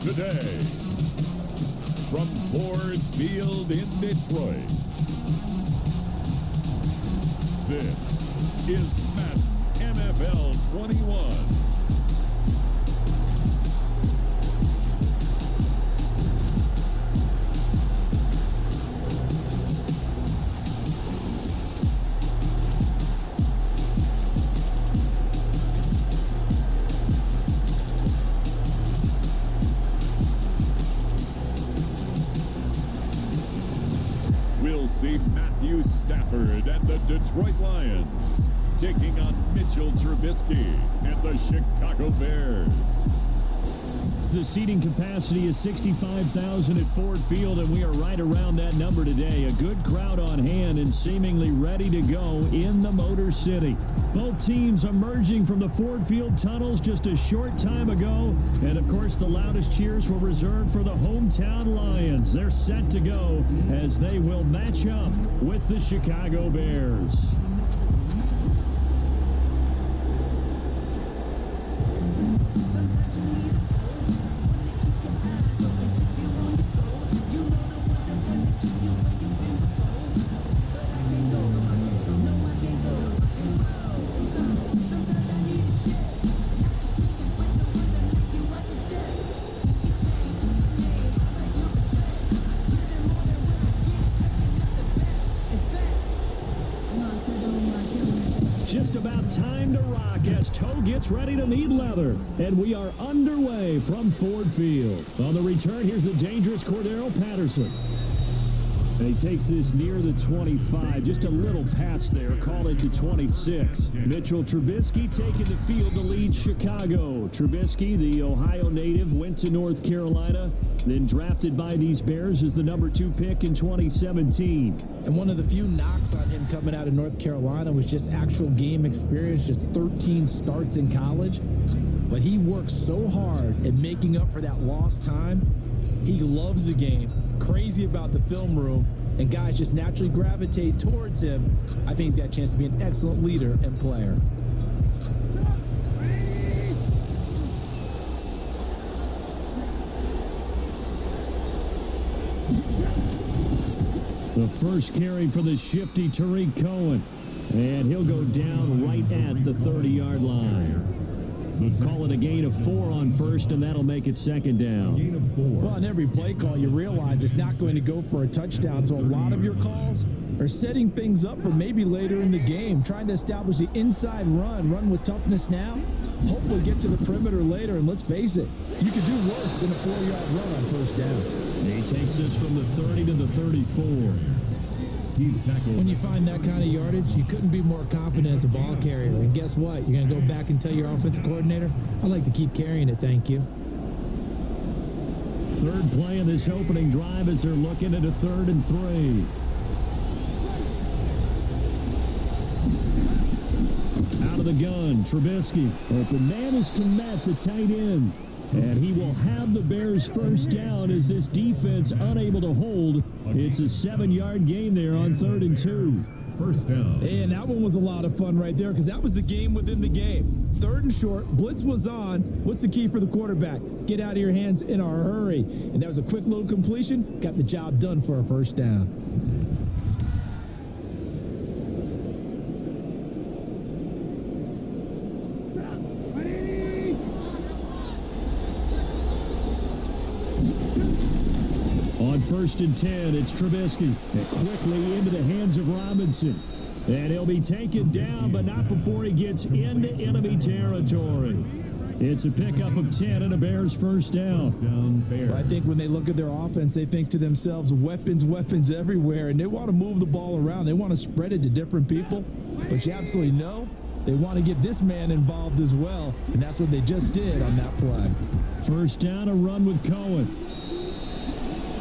today, from Ford Field in Detroit, this is Madden NFL 21. We'll see Matthew Stafford and the Detroit Lions taking on Mitchell Trubisky and the Chicago Bears. The seating capacity is 65,000 at Ford Field, and we are right around that number today. A good crowd on hand and seemingly ready to go in the Motor City. Both teams emerging from the Ford Field tunnels just a short time ago. And, of course, the loudest cheers were reserved for the hometown Lions. They're set to go as they will match up with the Chicago Bears. Just about time to rock as Toe gets ready to meet leather. And we are underway from Ford Field. On the return, here's the dangerous Cordero Patterson. And he takes this near the 25. Just a little pass there. Call it to 26. Mitchell Trubisky taking the field to lead Chicago. Trubisky, the Ohio native, went to North Carolina, then drafted by these Bears as the number 2 pick in 2017. And one of the few knocks on him coming out of North Carolina was just actual game experience, just 13 starts in college. But he works so hard at making up for that lost time. He loves the game, crazy about the film room, and guys just naturally gravitate towards him. I think he's got a chance to be an excellent leader and player. The first carry for the shifty Tariq Cohen. And he'll go down right at the 30-yard line. Call it a gain of 4 on first, and that'll make it second down. Well, on every play call, you realize it's not going to go for a touchdown, so a lot of your calls are setting things up for maybe later in the game, trying to establish the inside run with toughness now, hopefully get to the perimeter later, and let's face it, you could do worse than a 4-yard run on first down. He takes us from the 30 to the 34. When you find that kind of yardage, you couldn't be more confident as a ball carrier. And guess what? You're going to go back and tell your offensive coordinator, I'd like to keep carrying it, thank you. Third play of this opening drive as they're looking at a 3rd and 3. Out of the gun, Trubisky. Open man is Kmet, the tight end. And he will have the Bears first down as this defense unable to hold. It's a 7-yard gain there on 3rd and 2. First down. And that one was a lot of fun right there because that was the game within the game. 3rd and short, blitz was on. What's the key for the quarterback? Get out of your hands in a hurry. And that was a quick little completion. Got the job done for a first down. On 1st and 10, it's Trubisky. And quickly into the hands of Robinson. And he'll be taken down, but not before he gets into enemy territory. It's a pickup of 10 and a Bears first down. Well, I think when they look at their offense, they think to themselves, weapons everywhere. And they want to move the ball around. They want to spread it to different people. But you absolutely know they want to get this man involved as well. And that's what they just did on that play. First down, a run with Cohen.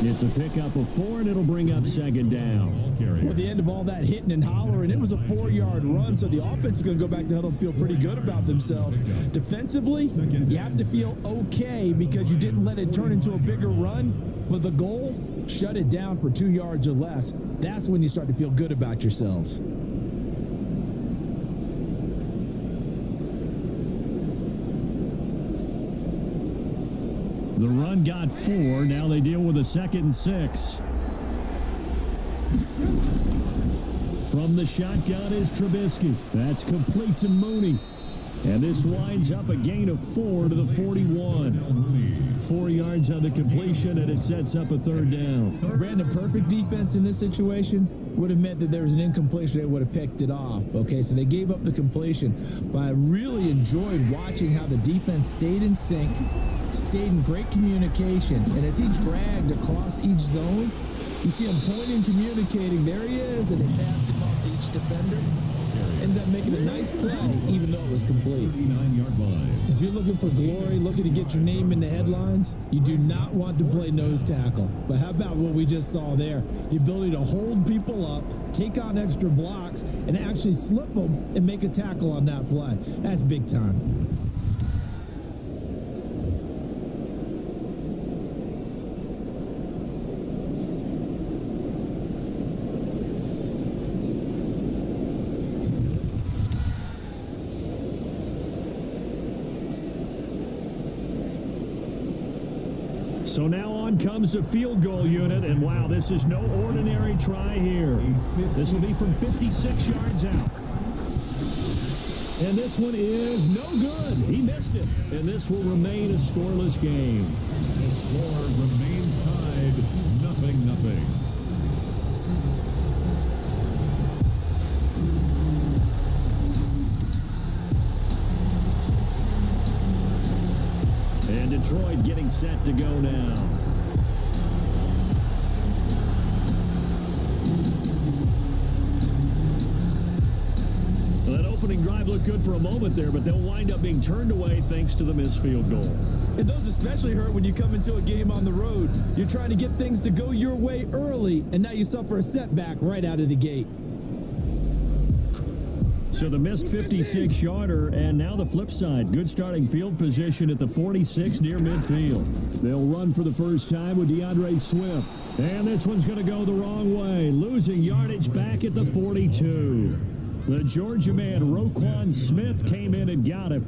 It's a pickup of 4, and it'll bring up second down. Well, at the end of all that hitting and hollering, it was a 4-yard run, so the offense is going to go back to the huddle and feel pretty good about themselves. Defensively, you have to feel okay because you didn't let it turn into a bigger run, but the goal, shut it down for 2 yards or less. That's when you start to feel good about yourselves. The run got 4. Now they deal with a 2nd and 6. From the shotgun is Trubisky. That's complete to Mooney. And this winds up a gain of 4 to the 41. 4 yards on the completion, and it sets up a 3rd down. Brandon, perfect defense in this situation would have meant that there was an incompletion. They would have picked it off. Okay, so they gave up the completion. But I really enjoyed watching how the defense stayed in sync, stayed in great communication. And as he dragged across each zone, you see him pointing, communicating. There he is, and they passed him off to each defender. Ended up making a nice play, even though it was complete. 39-yard line. If you're looking for glory, looking to get your name in the headlines, you do not want to play nose tackle. But how about what we just saw there? The ability to hold people up, take on extra blocks, and actually slip them and make a tackle on that play. That's big time. So now on comes the field goal unit, and wow, this is no ordinary try here. This will be from 56 yards out. And this one is no good. He missed it. And this will remain a scoreless game. The score remains tied 0-0. And Detroit getting set to go now. Well, that opening drive looked good for a moment there, but they'll wind up being turned away thanks to the missed field goal. And those especially hurt when you come into a game on the road. You're trying to get things to go your way early, and now you suffer a setback right out of the gate. So the missed 56-yarder, and now the flip side. Good starting field position at the 46 near midfield. They'll run for the first time with DeAndre Swift. And this one's going to go the wrong way, losing yardage back at the 42. The Georgia man, Roquan Smith, came in and got him.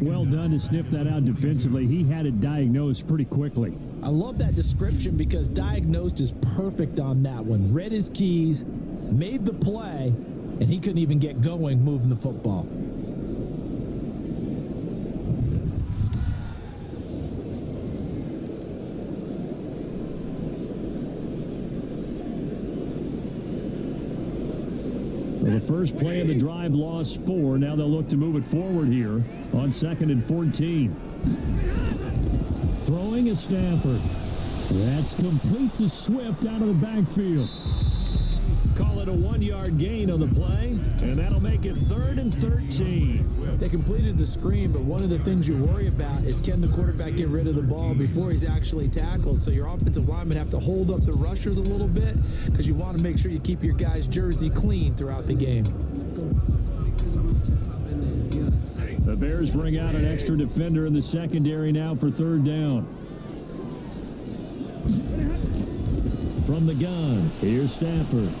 Well done to sniff that out defensively. He had it diagnosed pretty quickly. I love that description because diagnosed is perfect on that one. Read his keys, made the play, and he couldn't even get going moving the football. Well, the first play of the drive lost 4. Now they'll look to move it forward here on 2nd and 14. Throwing is Stafford. That's complete to Swift out of the backfield. Call it a 1-yard gain on the play, and that'll make it 3rd and 13. They completed the screen, but one of the things you worry about is can the quarterback get rid of the ball before he's actually tackled? So your offensive linemen have to hold up the rushers a little bit because you want to make sure you keep your guy's jersey clean throughout the game. The Bears bring out an extra defender in the secondary now for 3rd down. From the gun, here's Stafford.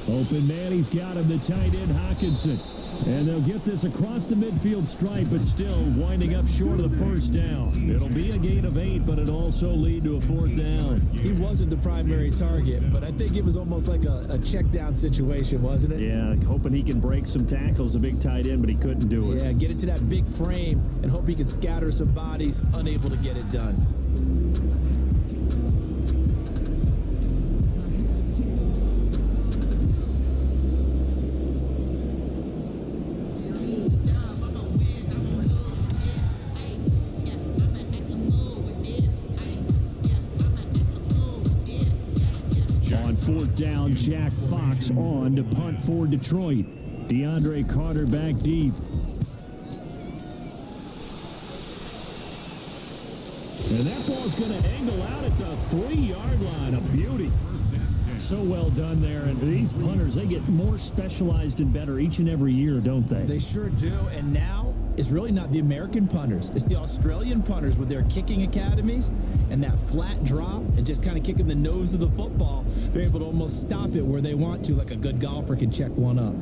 Open man, he's got him, the tight end Hawkinson. And they'll get this across the midfield stripe, but still winding up short of the first down. It'll be a gain of 8, but it'll also lead to a 4th down. He wasn't the primary target, but I think it was almost like a check down situation, wasn't it? Yeah, hoping he can break some tackles, a big tight end, but he couldn't do it. Yeah, get it to that big frame and hope he can scatter some bodies, unable to get it done. On 4th down, Jack Fox on to punt for Detroit. DeAndre Carter back deep. And that ball's going to angle out at the 3-yard line. A beauty. So well done there. And these punters, they get more specialized and better each and every year, don't they? They sure do. And now it's really not the American punters. It's the Australian punters with their kicking academies and that flat drop and just kind of kicking the nose of the football. They're able to almost stop it where they want to, like a good golfer can check one up.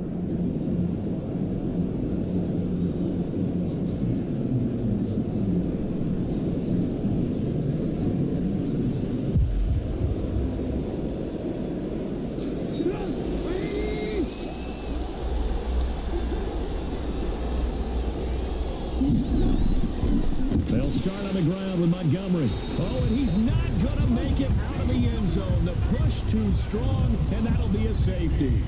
start on the ground with Montgomery. Oh, and he's not going to make it out of the end zone. The push too strong, and that'll be a safety.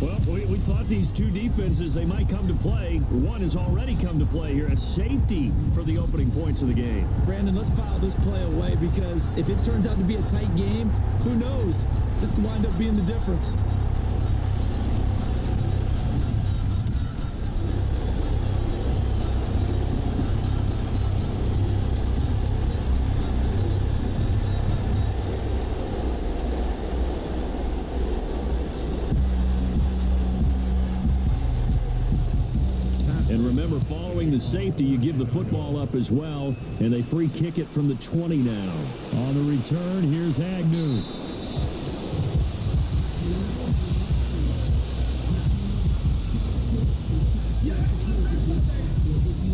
Well, we thought these two defenses, they might come to play. One has already come to play here, a safety for the opening points of the game. Brandon, let's file this play away because if it turns out to be a tight game, who knows? This could wind up being the difference. And remember, following the safety, you give the football up as well, and they free kick it from the 20 now. On the return, here's Agnew.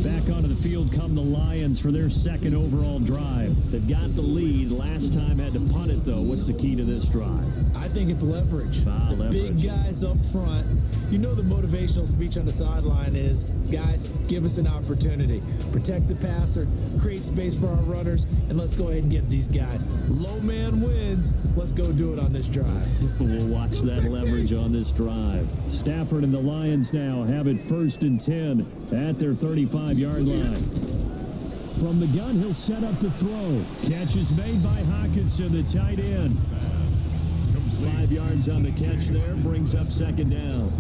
Back onto the field come the Lions for their second overall drive. They've got the lead. Last time had to punt it, though. What's the key to this drive? I think it's leverage. The big guys up front. You know the motivational speech on the sideline is, guys, give us an opportunity. Protect the passer, create space for our runners, and let's go ahead and get these guys. Low man wins. Let's go do it on this drive. We'll watch that leverage on this drive. Stafford and the Lions now have it 1st and 10 at their 35-yard line. From the gun, he'll set up to throw. Catch is made by Hawkinson, the tight end. 5 yards on the catch there, brings up 2nd down.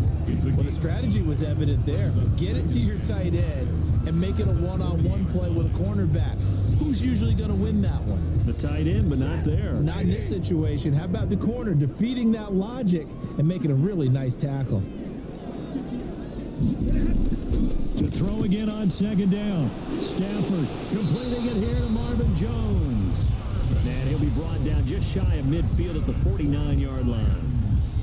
Well, the strategy was evident there. Get it to your tight end and make it a one-on-one play with a cornerback. Who's usually going to win that one? The tight end, but not there. Not in this situation. How about the corner defeating that logic and making a really nice tackle? To throw again on 2nd down. Stafford completing it here to Marvin Jones. And he'll be brought down just shy of midfield at the 49-yard line.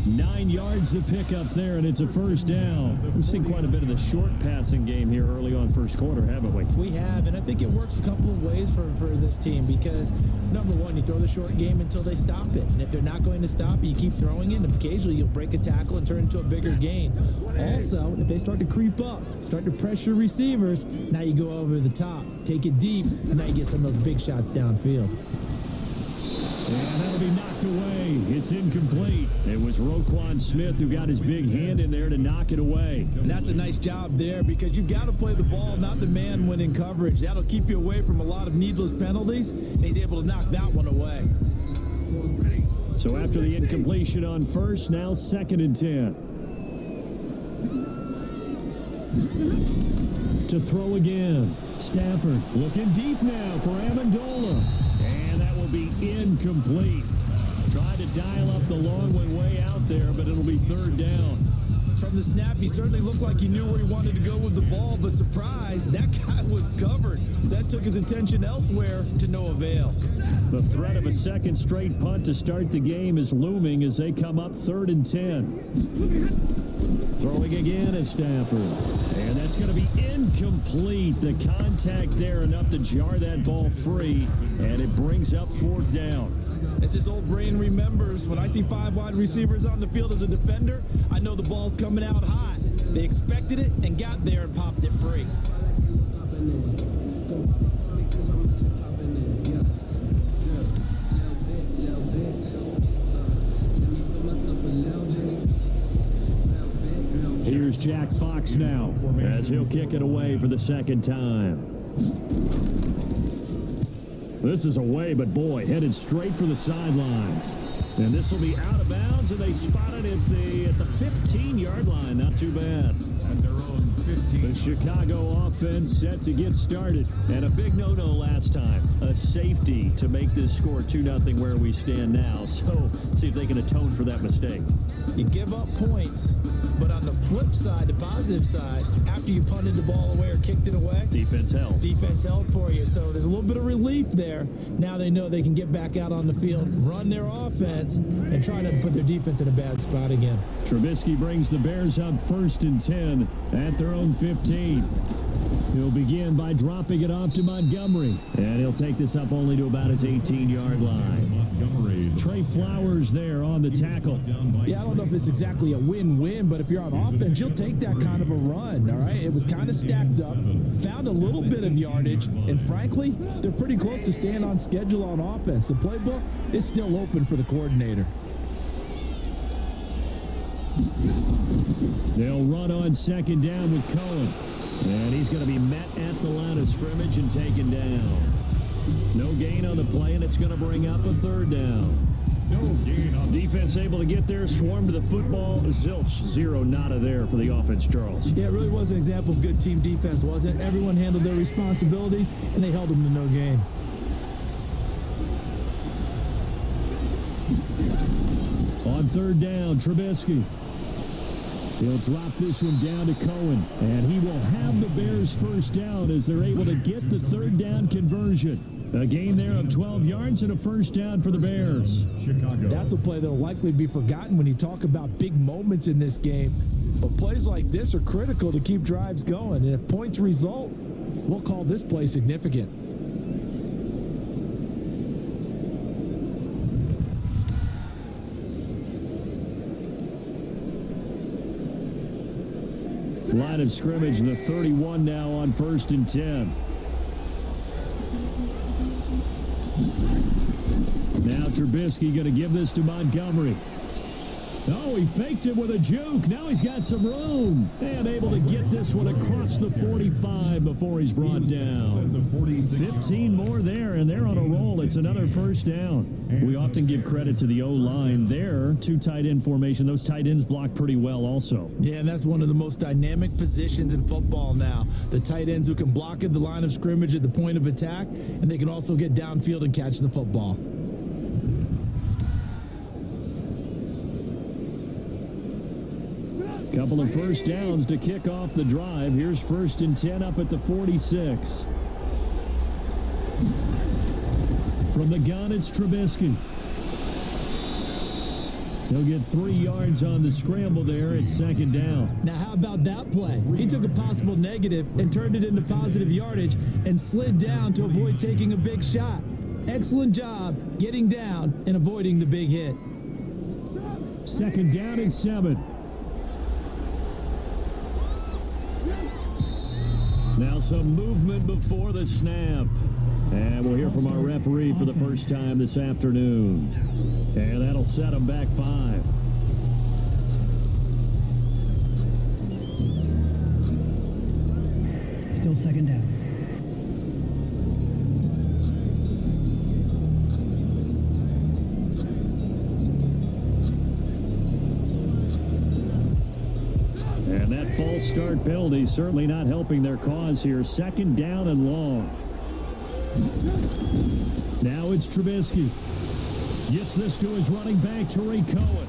9 yards to pick up there, and it's a 1st down. We've seen quite a bit of the short passing game here early on first quarter, haven't we? We have, and I think it works a couple of ways for this team because, number one, you throw the short game until they stop it. And if they're not going to stop it, you keep throwing it, and occasionally you'll break a tackle and turn it into a bigger gain. Also, if they start to creep up, start to pressure receivers, now you go over the top, take it deep, and now you get some of those big shots downfield. And that'll be knocked away. It's incomplete. It was Roquan Smith who got his big hand in there to knock it away. And that's a nice job there because you've got to play the ball, not the man when in coverage. That'll keep you away from a lot of needless penalties, and he's able to knock that one away. So after the incompletion on 1st, now 2nd and 10. To throw again. Stafford looking deep now for Amendola. And that will be incomplete. Tried to dial up the long way out there, but it'll be 3rd down. From the snap, he certainly looked like he knew where he wanted to go with the ball, but surprise, that guy was covered. So that took his attention elsewhere to no avail. The threat of a 2nd straight punt to start the game is looming as they come up 3rd and 10. Throwing again is Stafford. And that's going to be incomplete. The contact there enough to jar that ball free, and it brings up 4th down. As his old brain remembers, when I see 5 wide receivers on the field as a defender, I know the ball's coming out hot. They expected it and got there and popped it free. Here's Jack Fox now as he'll kick it away for the 2nd time. This is away, but boy, headed straight for the sidelines. And this will be out of bounds, and they spot it at the 15-yard line. Not too bad. At their own 15. The Chicago offense set to get started. And a big no-no last time. A safety to make this score 2-0 where we stand now. So, see if they can atone for that mistake. You give up points, but on the flip side, the positive side, after you punted the ball away or kicked it away, defense held. Defense held for you. So there's a little bit of relief there. Now they know they can get back out on the field, run their offense, and try to put their defense in a bad spot again. Trubisky brings the Bears up 1st and 10 at their own 15. He'll begin by dropping it off to Montgomery. And he'll take this up only to about his 18-yard line. Trey Flowers there on the tackle. Yeah, I don't know if it's exactly a win-win, but if you're on offense, you'll take that kind of a run, all right? It was kind of stacked up, found a little bit of yardage, and frankly, they're pretty close to staying on schedule on offense. The playbook is still open for the coordinator. They'll run on second down with Cohen. And he's going to be met at the line of scrimmage and taken down. No gain on the play, and it's going to bring up a third down. No gain on Defense able to get there, swarm to the football. Zilch, zero nada there for the offense, Charles. Yeah, it really was an example of good team defense, wasn't it? Everyone handled their responsibilities, and they held them to no gain. On third down, Trubisky. He'll drop this one down to Cohen, and he will have the Bears first down as they're able to get the third down conversion. A gain there of 12 yards and a first down for the Bears. Chicago. That's a play that will likely be forgotten when you talk about big moments in this game. But plays like this are critical to keep drives going, and if points result, we'll call this play significant. Line of scrimmage, the 31 now on 1st and 10. Now Trubisky going to give this to Montgomery. Oh, he faked it with a juke. Now he's got some room. And able to get this one across the 45 before he's brought down. 15 more there, and they're on a roll. It's another first down. We often give credit to the O-line there. Two tight end formation. Those tight ends block pretty well also. Yeah, and that's one of the most dynamic positions in football now. The tight ends who can block at the line of scrimmage at the point of attack, and they can also get downfield and catch the football. Couple of first downs to kick off the drive. Here's 1st and 10 up at the 46. From the gun, it's Trubisky. He'll get 3 yards on the scramble there. It's second down. Now, how about that play? He took a possible negative and turned it into positive yardage and slid down to avoid taking a big shot. Excellent job getting down and avoiding the big hit. Second down and 7. Now some movement before the snap. And we'll hear from our referee for the first time this afternoon. And that'll set them back 5. Still second down. And that false start penalty certainly not helping their cause here. Second down and long. Now it's Trubisky. Gets this to his running back, Tariq Cohen.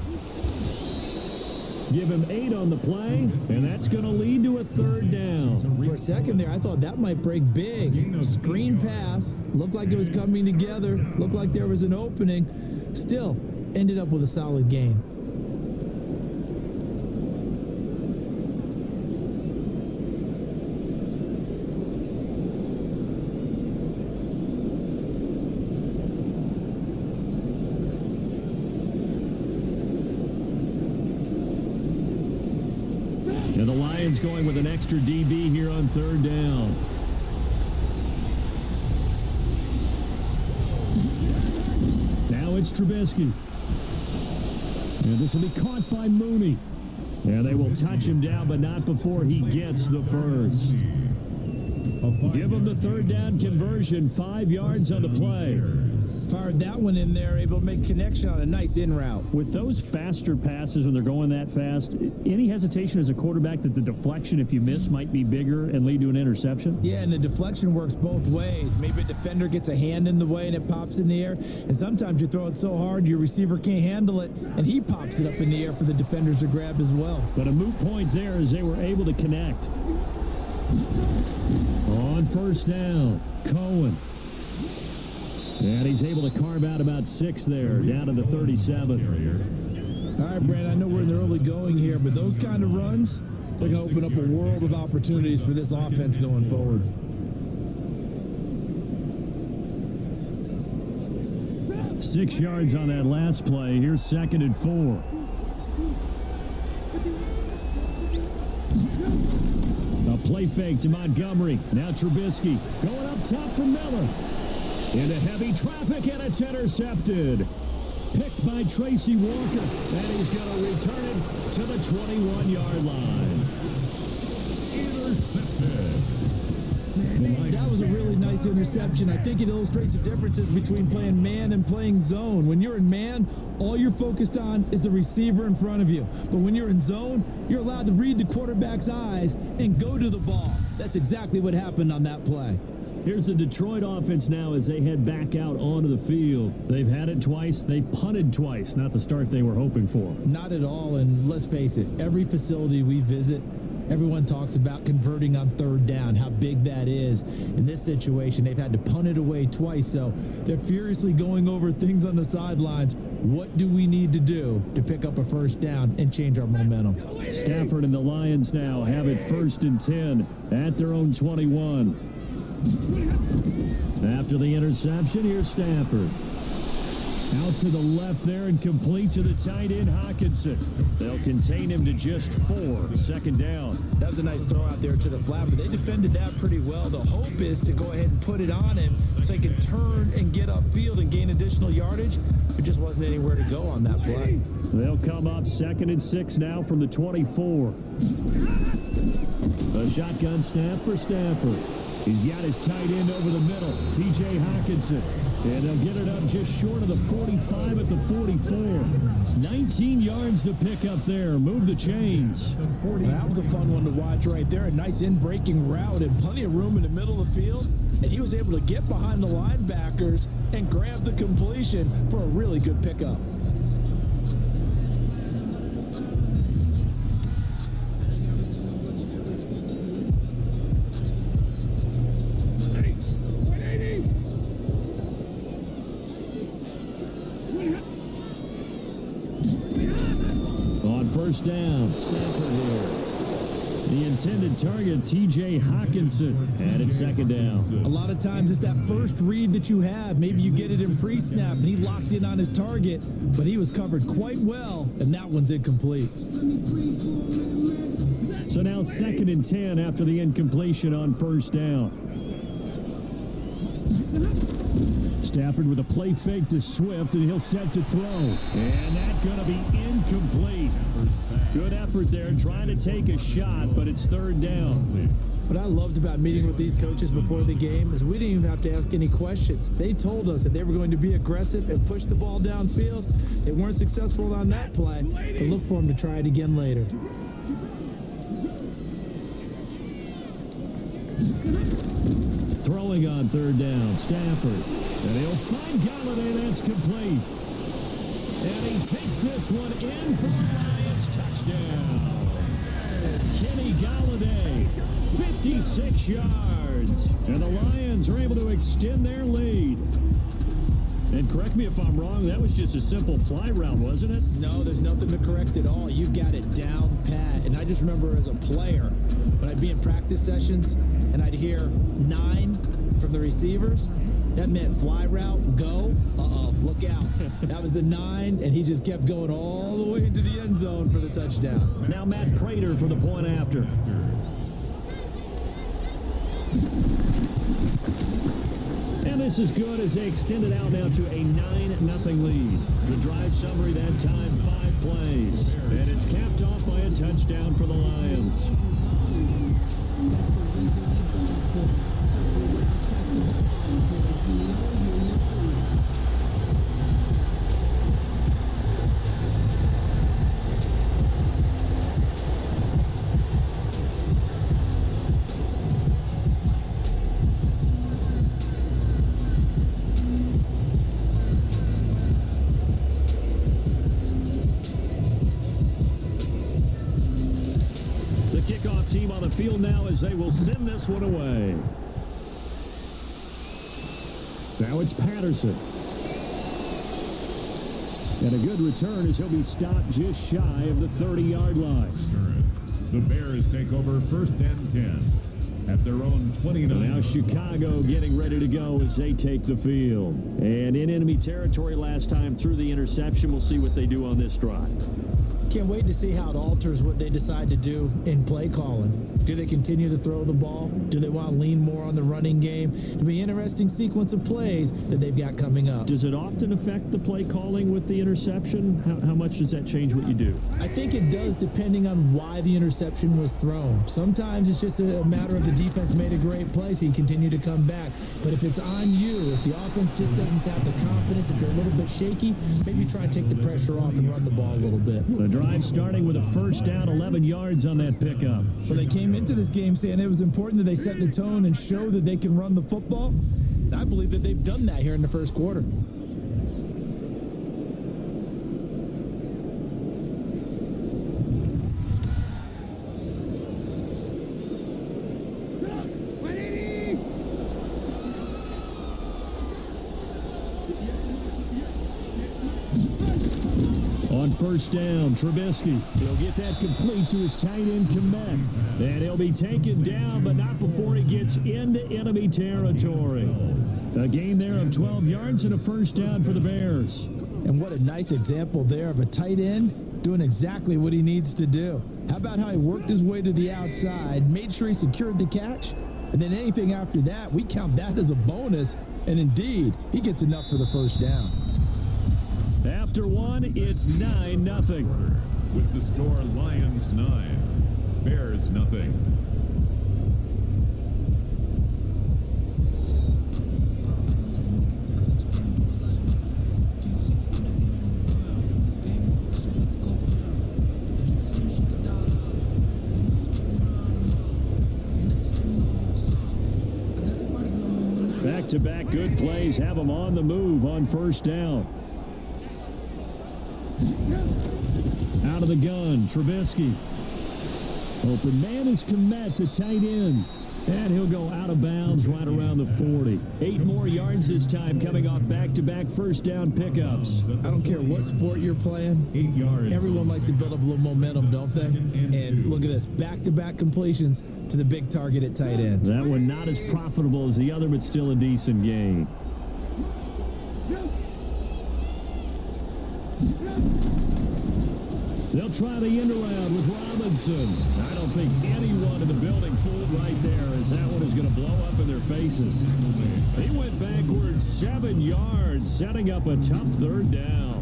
Give him 8 on the play, and that's going to lead to a third down. For a second there, I thought that might break big. Screen pass. Looked like it was coming together. Looked like there was an opening. Still, ended up with a solid gain. And the Lions going with an extra DB here on third down. Now it's Trubisky. And this will be caught by Mooney. And they will touch him down, but not before he gets the first. Give him the third down conversion, 5 yards on the play. Fired that one in there, able to make connection on a nice in route. With those faster passes when they're going that fast, any hesitation as a quarterback that the deflection, if you miss, might be bigger and lead to an interception? Yeah, and the deflection works both ways. Maybe a defender gets a hand in the way and it pops in the air. And sometimes you throw it so hard your receiver can't handle it, and he pops it up in the air for the defenders to grab as well. But a moot point there as they were able to connect. On first down, Cohen. And he's able to carve out about 6 there, down to the 37. All right, Brandon, I know we're in the early going here, but those kind of runs, They're going to open up a world of opportunities for this offense going forward. Six yards on that last play. Here's 2nd and 4. A play fake to Montgomery. Now Trubisky going up top for Miller. Into heavy traffic, and it's intercepted. Picked by Tracy Walker, and he's going to return it to the 21-yard line. Intercepted. That was a really nice interception. I think it illustrates the differences between playing man and playing zone. When you're in man, all you're focused on is the receiver in front of you. But when you're in zone, you're allowed to read the quarterback's eyes and go to the ball. That's exactly what happened on that play. Here's the Detroit offense now as they head back out onto the field. They've had it twice. They've punted twice. Not the start they were hoping for. Not at all, and let's face it, every facility we visit, everyone talks about converting on 3rd down, how big that is. In this situation, they've had to punt it away twice, so they're furiously going over things on the sidelines. What do we need to do to pick up a 1st down and change our momentum? Stafford and the Lions now have it 1st and 10 at their own 21. After the interception, here's Stafford. Out to the left there and complete to the tight end, Hockenson. They'll contain him to just 4. 2nd down. That was a nice throw out there to the flat, but they defended that pretty well. The hope is to go ahead and put it on him so he can turn and get upfield and gain additional yardage. There just wasn't anywhere to go on that play. They'll come up 2nd and 6 now from the 24. A shotgun snap for Stafford. He's got his tight end over the middle, T.J. Hockenson. And they'll get it up just short of the 45 at the 44. 19 yards to pick up there. Move the chains. That was a fun one to watch right there. A nice in-breaking route and plenty of room in the middle of the field. And he was able to get behind the linebackers and grab the completion for a really good pickup. First down, Stafford here. The intended target, T.J. Hockenson, and it's 2nd down. A lot of times it's that first read that you have. Maybe you get it in pre-snap, and he locked in on his target, but he was covered quite well, and that one's incomplete. So now 2nd and 10 after the incompletion on 1st down. Stafford with a play fake to Swift, and he'll set to throw. And that's going to be incomplete. Good effort there, trying to take a shot, but it's 3rd down. What I loved about meeting with these coaches before the game is we didn't even have to ask any questions. They told us that they were going to be aggressive and push the ball downfield. They weren't successful on that play, but look for them to try it again later. Throwing on 3rd down, Stafford. And he'll find Galladay, that's complete. And he takes this one in for the Lions touchdown. Kenny Galladay, 56 yards. And the Lions are able to extend their lead. And correct me if I'm wrong, that was just a simple fly route, wasn't it? No, there's nothing to correct at all. You've got it down pat. And I just remember as a player, when I'd be in practice sessions and I'd hear 9 from the receivers, that meant fly route, go, look out. That was the 9, and he just kept going all the way into the end zone for the touchdown. Now Matt Prater for the point after. And this is good as they extend it out now to a 9-0 lead. The drive summary that time, 5 plays. And it's capped off by a touchdown for the Lions. Team on the field now as they will send this one away. Now it's Patterson. And a good return as he'll be stopped just shy of the 30-yard line. The Bears take over 1st and 10 at their own 29. Now Chicago getting ready to go as they take the field. And in enemy territory last time through the interception. We'll see what they do on this drive. Can't wait to see how it alters what they decide to do in play calling. Do they continue to throw the ball? Do they want to lean more on the running game? It'll be an interesting sequence of plays that they've got coming up. Does it often affect the play calling with the interception? How much does that change what you do? I think it does, depending on why the interception was thrown. Sometimes it's just a matter of the defense made a great play, so you continue to come back. But if it's on you, if the offense just doesn't have the confidence, if they're a little bit shaky, maybe try and take the pressure off and run the ball a little bit. The drive starting with a 1st down, 11 yards on that pickup. Well, they came into this game saying it was important that they set the tone and show that they can run the football. I believe that they've done that here in the first quarter. On 1st down, Trubisky. He'll get that complete to his tight end Komet. And he'll be taken down, but not before he gets into enemy territory. A gain there of 12 yards and a 1st down for the Bears. And what a nice example there of a tight end doing exactly what he needs to do. How about how he worked his way to the outside, made sure he secured the catch, and then anything after that, we count that as a bonus. And indeed, he gets enough for the 1st down. After one, it's 9-0. With the score, Lions 9, Bears nothing. Back-to-back good plays have them on the move on 1st down. Out of the gun, Trubisky. Open man is Komet, the tight end. And he'll go out of bounds right around the 40. 8 more yards this time coming off back-to-back 1st down pickups. I don't care what sport you're playing. 8 yards. Everyone likes to build up a little momentum, don't they? And look at this, back-to-back completions to the big target at tight end. That one not as profitable as the other, but still a decent gain. They'll try the end around with Robinson. I don't think anyone in the building fooled right there, as that one is going to blow up in their faces. He went backwards 7 yards, setting up a tough 3rd down.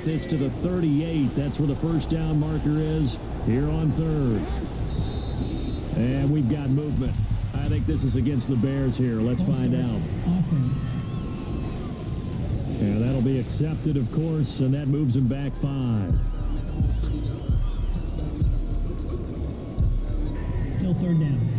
This to the 38. That's where the 1st down marker is here on 3rd. And we've got movement. I think this is against the Bears here. Let's find out. Offense. And that'll be accepted, of course, and that moves him back 5. Still 3rd down.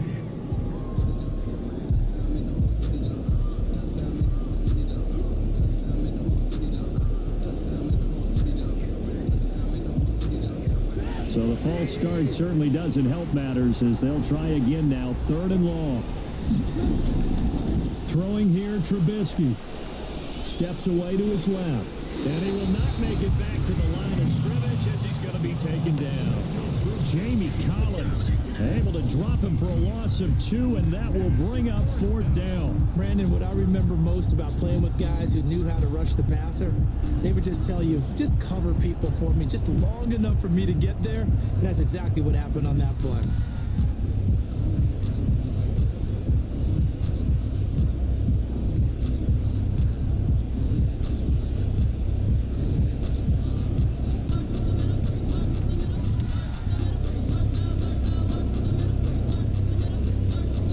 So the false start certainly doesn't help matters as they'll try again now. 3rd and long. Throwing here, Trubisky. Steps away to his left. And he will not make it back to the line of scrimmage as he's going to be taken down. Jamie Collins able to drop him for a loss of 2, and that will bring up 4th down. Brandon, what I remember most about playing with guys who knew how to rush the passer, they would just tell you, just cover people for me, just long enough for me to get there. And that's exactly what happened on that play.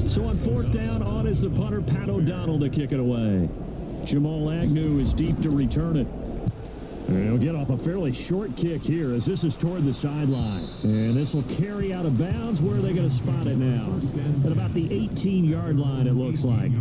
So on 4th down, on is the punter, Pat O'Donnell, to kick it away. Jamal Agnew is deep to return it. And he'll get off a fairly short kick here as this is toward the sideline. And this will carry out of bounds. Where are they going to spot it now? At about the 18-yard line, it looks like.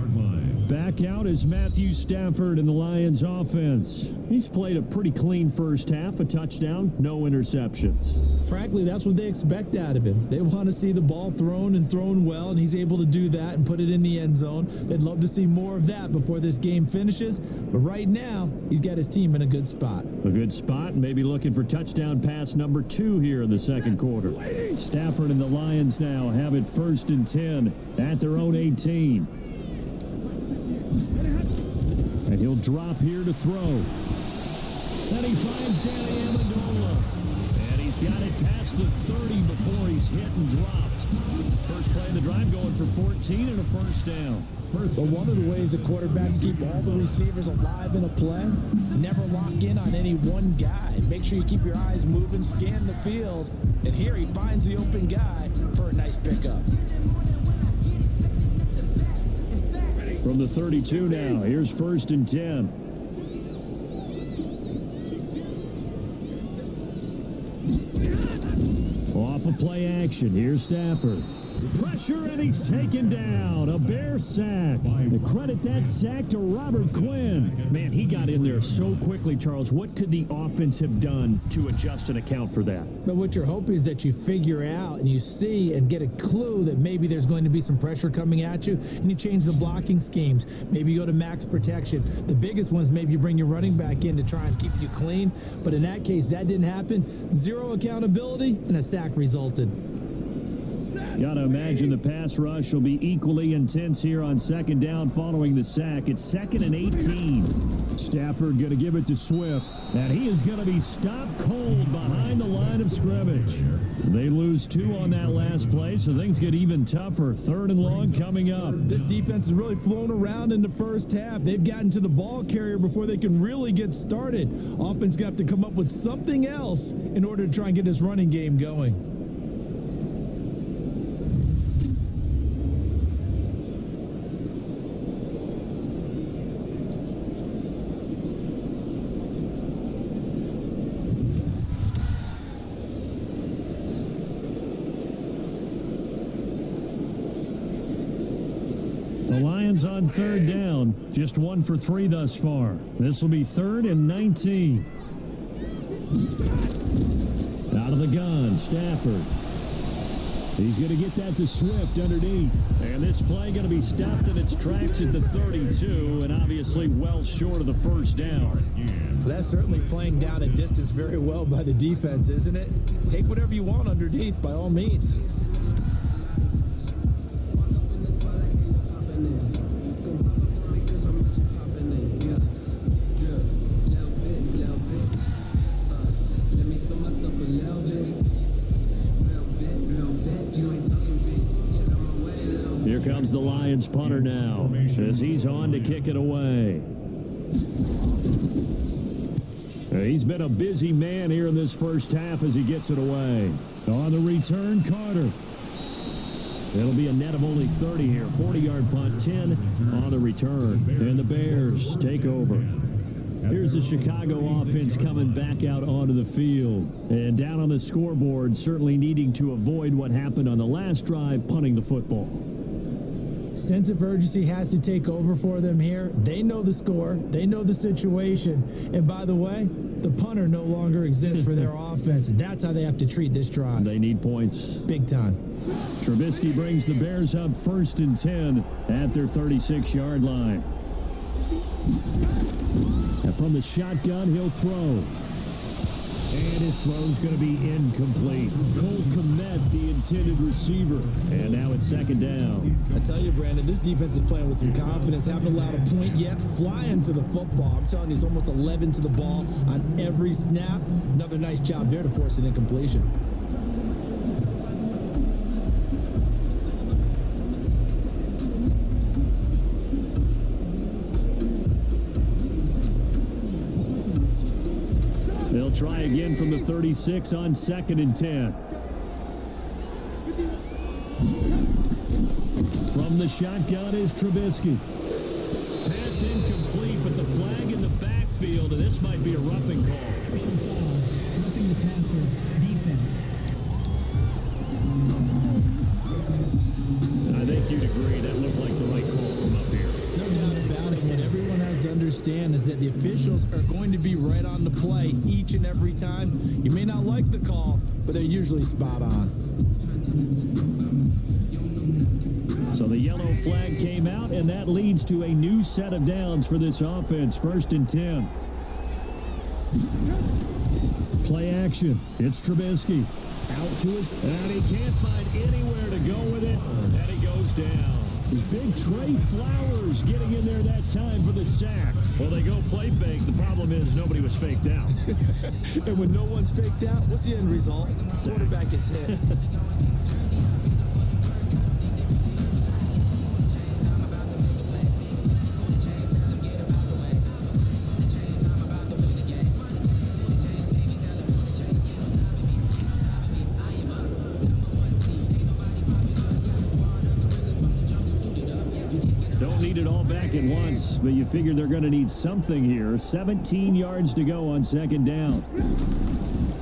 Back out is Matthew Stafford in the Lions offense. He's played a pretty clean first half, a touchdown, no interceptions. Frankly, that's what they expect out of him. They want to see the ball thrown and thrown well, and he's able to do that and put it in the end zone. They'd love to see more of that before this game finishes, but right now, he's got his team in a good spot. A good spot, maybe looking for touchdown pass number 2 here in the second quarter. Stafford and the Lions now have it 1st and 10 at their own 18. And he'll drop here to throw. Then he finds Danny Amendola. And he's got it past the 30 before he's hit and dropped. First play of the drive going for 14 and a first down. So one of the ways that quarterbacks keep all the receivers alive in a play, never lock in on any one guy. Make sure you keep your eyes moving, scan the field. And here he finds the open guy for a nice pickup. From the 32 now, here's 1st and 10. Off a play action, here's Stafford. Pressure, and he's taken down. A Bear sack. And credit that sack to Robert Quinn. Man, he got in there so quickly, Charles. What could the offense have done to adjust and account for that? But what you're hoping is that you figure out and you see and get a clue that maybe there's going to be some pressure coming at you, and you change the blocking schemes. Maybe you go to max protection. The biggest ones, maybe you bring your running back in to try and keep you clean. But in that case, that didn't happen. Zero accountability, and a sack resulted. Got to imagine the pass rush will be equally intense here on 2nd down following the sack. It's 2nd and 18. Stafford going to give it to Swift, and he is going to be stopped cold behind the line of scrimmage. They lose 2 on that last play, so things get even tougher. 3rd and long coming up. This defense has really flown around in the first half. They've gotten to the ball carrier before they can really get started. Offense going to have to come up with something else in order to try and get this running game going. The Lions on 3rd down, just 1 for 3 thus far. This will be 3rd and 19. Out of the gun, Stafford. He's going to get that to Swift underneath. And this play going to be stopped in its tracks at the 32, and obviously well short of the first down. That's certainly playing down a distance very well by the defense, isn't it? Take whatever you want underneath, by all means. Here comes the Lions punter now, as he's on to kick it away. He's been a busy man here in this first half as he gets it away. On the return, Carter. It'll be a net of only 30 here. 40-yard punt, 10 on the return. And the Bears take over. Here's the Chicago offense coming back out onto the field. And down on the scoreboard, certainly needing to avoid what happened on the last drive, punting the football. Sense of urgency has to take over for them here. They know the score. They know the situation. And by the way, the punter no longer exists for their offense. And that's how they have to treat this drive. They need points. Big time. Trubisky brings the Bears up 1st and 10 at their 36-yard line. And from the shotgun, he'll throw. And his throw's going to be incomplete. Cole Kmet, the intended receiver. And now it's 2nd down. I tell you, Brandon, this defense is playing with some confidence. Haven't allowed a point yet. Flying to the football. I'm telling you, it's almost 11 to the ball on every snap. Another nice job there to force an incompletion. They'll try again from the 36 on 2nd and 10. From the shotgun is Trubisky. Pass incomplete, but the flag in the backfield, and this might be a roughing call. Personal foul, roughing the passer, defense. I think you'd agree that looked like the right call from up here. No doubt about understand is that the officials are going to be right on the play each and every time. You may not like the call, but they're usually spot on. So the yellow flag came out, and that leads to a new set of downs for this offense. 1st and 10. Play action. It's Trubisky. Out to his, and he can't find anywhere to go with it, and he goes down. His big Trey Flowers getting in there that time for the sack. Well, they go play fake. The problem is nobody was faked out. And when no one's faked out, what's the end result? Quarterback gets hit. It all back at once, but you figure they're going to need something here. 17 yards to go on 2nd down.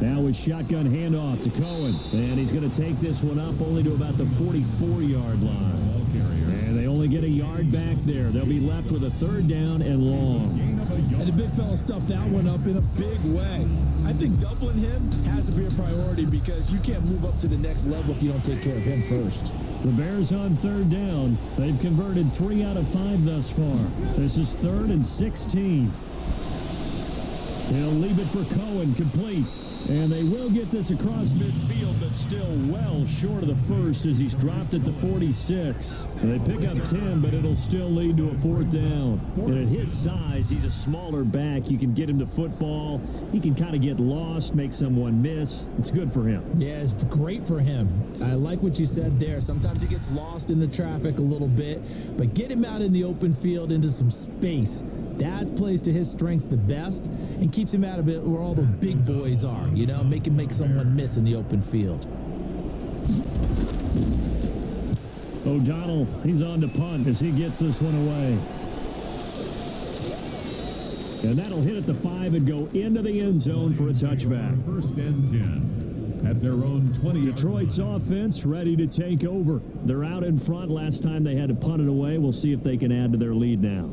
Now a shotgun handoff to Cohen, and he's going to take this one up only to about the 44-yard line. And they only get a yard back there. They'll be left with a 3rd down and long. And the big fella stuffed that one up in a big way. I think doubling him has to be a priority because you can't move up to the next level if you don't take care of him first. The Bears on 3rd down. They've converted 3 out of 5 thus far. This is 3rd and 16. He'll leave it for Cohen, complete. And they will get this across midfield, but still well short of the first as he's dropped at the 46. And they pick up 10, but it'll still lead to a 4th down. And at his size, he's a smaller back. You can get him to football. He can kind of get lost, make someone miss. It's good for him. Yeah, it's great for him. I like what you said there. Sometimes he gets lost in the traffic a little bit, but get him out in the open field into some space. That plays to his strengths the best and keeps him out of it where all the big boys are, you know, make someone miss in the open field. O'Donnell, he's on to punt as he gets this one away. And that'll hit at the 5 and go into the end zone for a touchback. 1st and 10 at their own 20. Detroit's offense ready to take over. They're out in front. Last time they had to punt it away. We'll see if they can add to their lead now.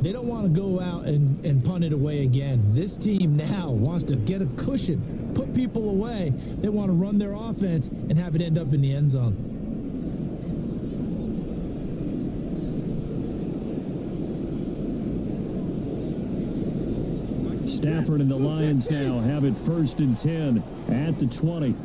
They don't want to go out and punt it away again. This team now wants to get a cushion, put people away. They want to run their offense and have it end up in the end zone. Stafford and the Lions now have it 1st and 10 at the 20.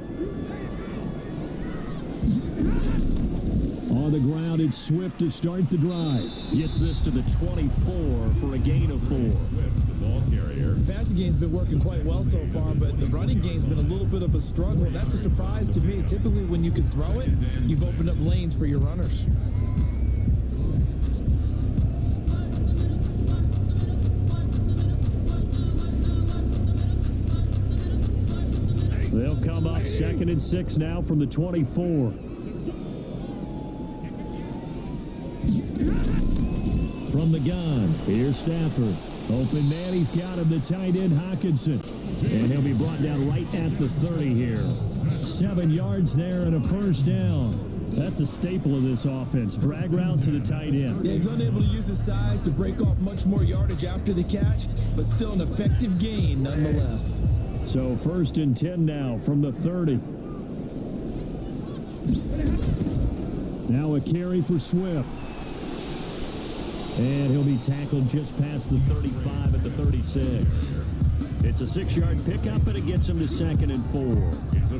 On the ground, it's Swift to start the drive. Gets this to the 24 for a gain of 4. Swift, the ball carrier. The passing game's been working quite well so far, but the running game's been a little bit of a struggle. That's a surprise to me. Typically, when you can throw it, you've opened up lanes for your runners. They'll come up 2nd and 6 now from the 24. From the gun, here's Stafford. Open man, he's got him, the tight end, Hawkinson. And he'll be brought down right at the 30 here. 7 yards there and a 1st down. That's a staple of this offense. Drag route to the tight end. Yeah, he's unable to use his size to break off much more yardage after the catch, but still an effective gain nonetheless. So 1st and 10 now from the 30. Now a carry for Swift. And he'll be tackled just past the 35 at the 36. It's a 6-yard pickup, and it gets him to 2nd and 4.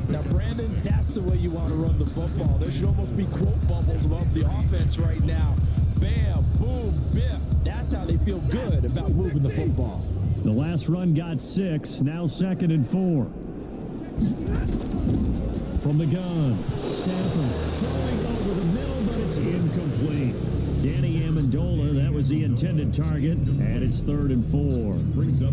Now, Brandon, that's the way you want to run the football. There should almost be quote bubbles above the offense right now. Bam, boom, biff. That's how they feel good about moving the football. The last run got 6, now 2nd and 4. From the gun, Stafford throwing over the middle, but it's incomplete. Danny Amendola, that was the intended target, and it's 3rd and 4.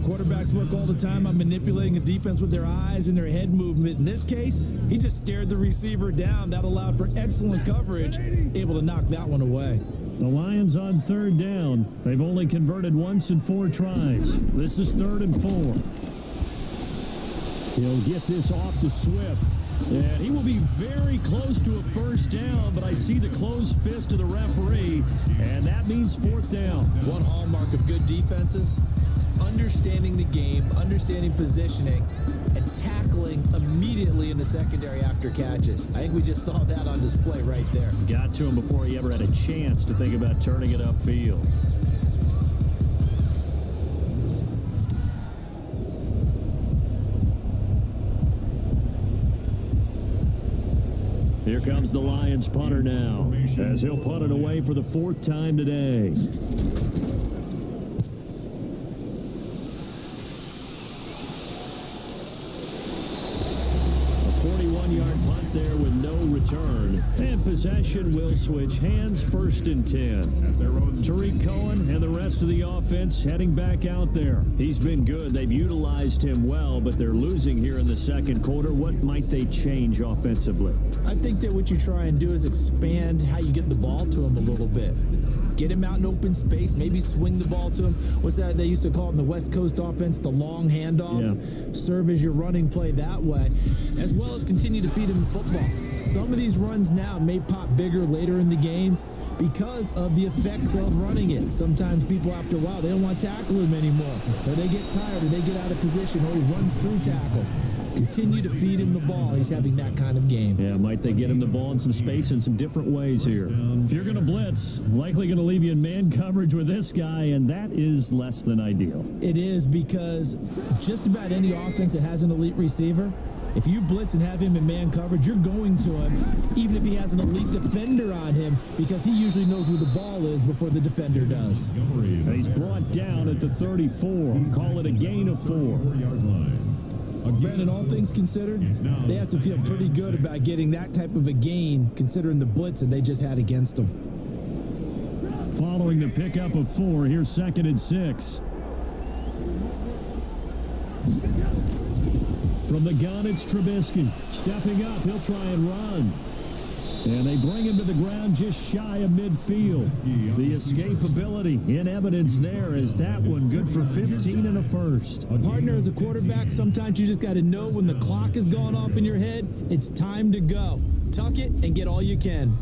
Quarterbacks work all the time on manipulating a defense with their eyes and their head movement. In this case, he just stared the receiver down. That allowed for excellent coverage, able to knock that one away. The Lions on 3rd down. They've only converted once in 4 tries. This is 3rd and 4. He'll get this off to Swift. And he will be very close to a first down, but I see the closed fist of the referee, and that means fourth down. One hallmark of good defenses is understanding the game, understanding positioning, and tackling immediately in the secondary after catches. I think we just saw that on display right there. Got to him before he ever had a chance to think about turning it upfield. Here comes the Lions punter now, as he'll punt it away for the fourth time today. A 41-yard punt there with no return. And possession will switch hands, first and 10. Tariq Cohen and the rest of the offense heading back out there. He's been good. They've utilized him well, but they're losing here in the second quarter. What might they change offensively? I think that what you try and do is expand how you get the ball to him a little bit. Get him out in open space, maybe swing the ball to him. What's that they used to call in the West Coast offense, the long handoff? Yeah. Serve as your running play that way, as well as continue to feed him the football. Some of these runs now may pop bigger later in the game because of the effects of running it. Sometimes people, after a while, they don't want to tackle him anymore, or they get tired, or they get out of position, or he runs through tackles. Continue to feed him the ball. He's having that kind of game. Yeah, might they get him the ball in some space in some different ways here. If you're going to blitz, likely going to leave you in man coverage with this guy, and that is less than ideal. It is, because just about any offense that has an elite receiver, if you blitz and have him in man coverage, you're going to him, even if he has an elite defender on him, because he usually knows where the ball is before the defender does. And he's brought down at the 34. Call it a gain of 4. Brandon, all things considered, they have to feel pretty good about getting that type of a gain, considering the blitz that they just had against them. Following the pickup of 4, here's second and 6. From the gun, it's Trubisky. Stepping up, he'll try and run. And they bring him to the ground just shy of midfield. The escapability in evidence there is that one good for 15 and a first. Partner, as a quarterback, sometimes you just got to know when the clock is going off in your head, it's time to go. Tuck it and get all you can.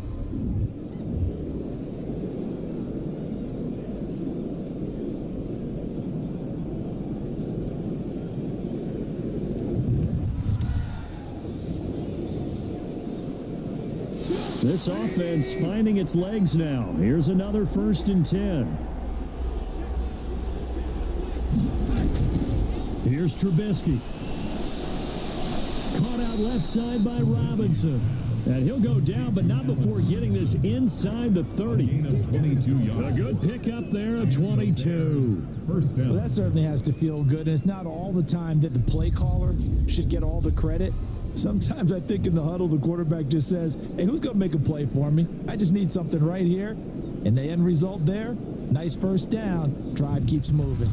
This offense finding its legs now. Here's another first and 10. Here's Trubisky. Caught out left side by Robinson. And he'll go down, but not before getting this inside the 30. A good pickup there of 22. First down. Well, that certainly has to feel good, and it's not all the time that the play caller should get all the credit. Sometimes I think in the huddle, the quarterback just says, hey, who's going to make a play for me? I just need something right here. And the end result there, nice first down. Drive keeps moving.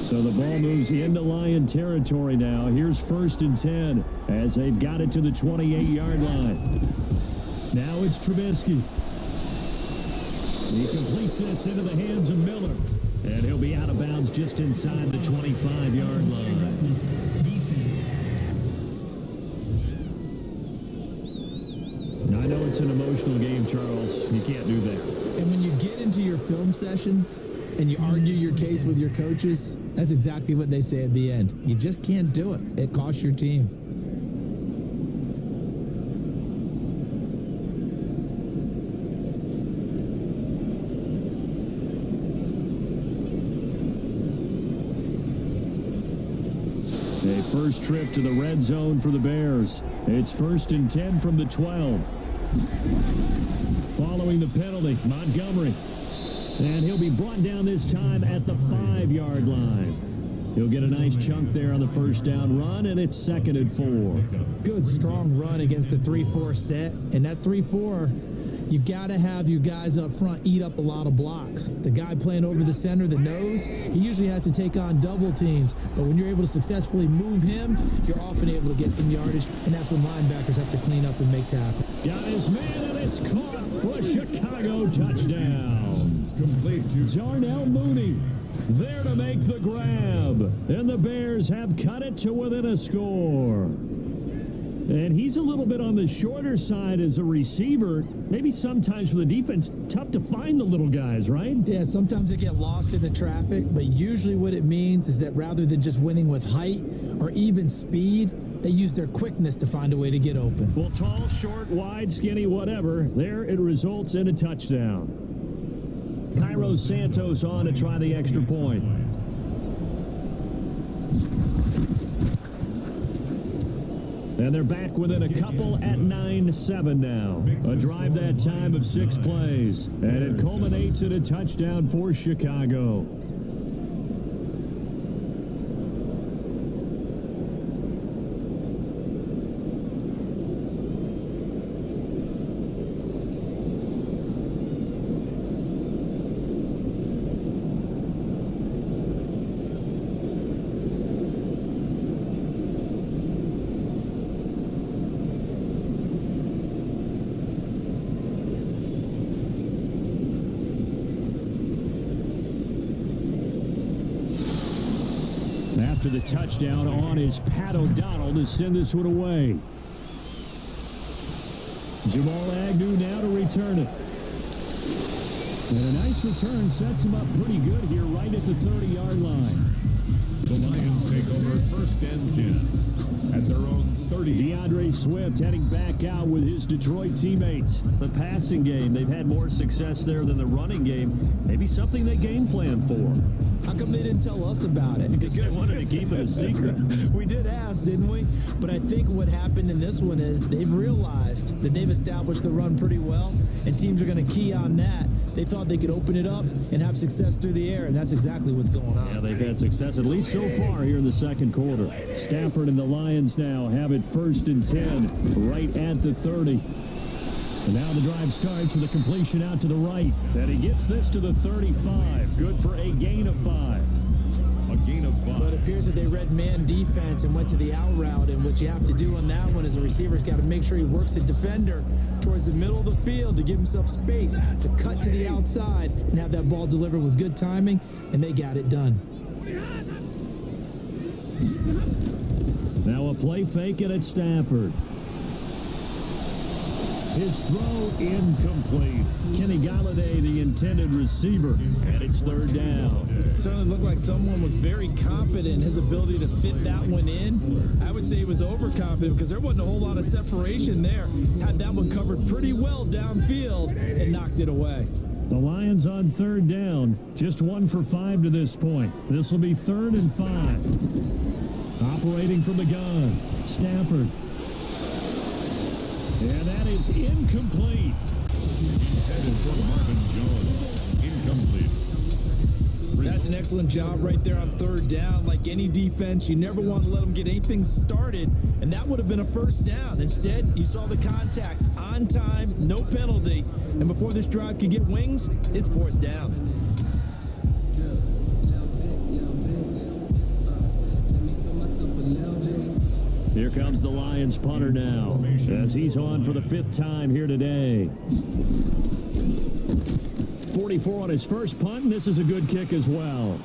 So the ball moves into Lion territory now. Here's first and 10 as they've got it to the 28-yard line. Now it's Trubisky. He completes this into the hands of Miller. And he'll be out of bounds just inside the 25-yard line. I know it's an emotional game, Charles. You can't do that. And when you get into your film sessions and you argue your case with your coaches, that's exactly what they say at the end. You just can't do it. It costs your team. A first trip to the red zone for the Bears. It's first and 10 from the 12. Following the penalty, Montgomery. And he'll be brought down this time at the 5-yard line. He'll get a nice chunk there on the first down run, and it's second and 4. Good, strong run against the 3-4 set. And that 3-4, you got to have your guys up front eat up a lot of blocks. The guy playing over the center, the nose, he usually has to take on double teams. But when you're able to successfully move him, you're often able to get some yardage, and that's when linebackers have to clean up and make tackle. Got his man, and it's caught for a Chicago touchdown. Complete to Darnell Mooney. There to make the grab. And the Bears have cut it to within a score. And he's a little bit on the shorter side as a receiver. Maybe sometimes for the defense, tough to find the little guys, right? Yeah, sometimes they get lost in the traffic, but usually what it means is that rather than just winning with height or even speed, they use their quickness to find a way to get open. Well, tall, short, wide, skinny, whatever. There it results in a touchdown. Cairo Santos on to try the extra point. And they're back within a couple at 9-7 now. A drive that time of 6 plays. And it culminates in a touchdown for Chicago. After the touchdown on is Pat O'Donnell to send this one away. Jamal Agnew now to return it. And a nice return sets him up pretty good here right at the 30-yard line. The Lions take over first and 10 at their own 30. DeAndre Swift heading back out with his Detroit teammates. The passing game, they've had more success there than the running game. Maybe something they game plan for. How come they didn't tell us about it? Because they wanted to keep it a secret. We did ask, didn't we? But I think what happened in this one is they've realized that they've established the run pretty well, and teams are going to key on that. They thought they could open it up and have success through the air, and that's exactly what's going on. Yeah, they've had success at least so far here in the second quarter. Stafford and the Lions now have it first and 10 right at the 30. And now the drive starts with a completion out to the right. And he gets this to the 35. Good for a gain of 5. A gain of 5. But it appears that they read man defense and went to the out route. And what you have to do on that one is a receiver's got to make sure he works the defender towards the middle of the field to give himself space to cut to the outside and have that ball delivered with good timing. And they got it done. Now a play fake it at Stafford. His throw incomplete. Kenny Galladay, the intended receiver, and it's third down. It certainly looked like someone was very confident in his ability to fit that one in. I would say he was overconfident because there wasn't a whole lot of separation there. Had that one covered pretty well downfield and knocked it away. The Lions on third down, just 1 for 5 to this point. This will be 3rd and 5. Operating from the gun, Stafford. And that is incomplete. Intended for Marvin Jones. Incomplete. That's an excellent job right there on third down. Like any defense, you never want to let them get anything started, and that would have been a first down. Instead, you saw the contact on time, no penalty, and before this drive could get wings, it's 4th down. Here comes the Lions punter now, as he's on for the 5th time here today. 44 on his first punt, and this is a good kick as well.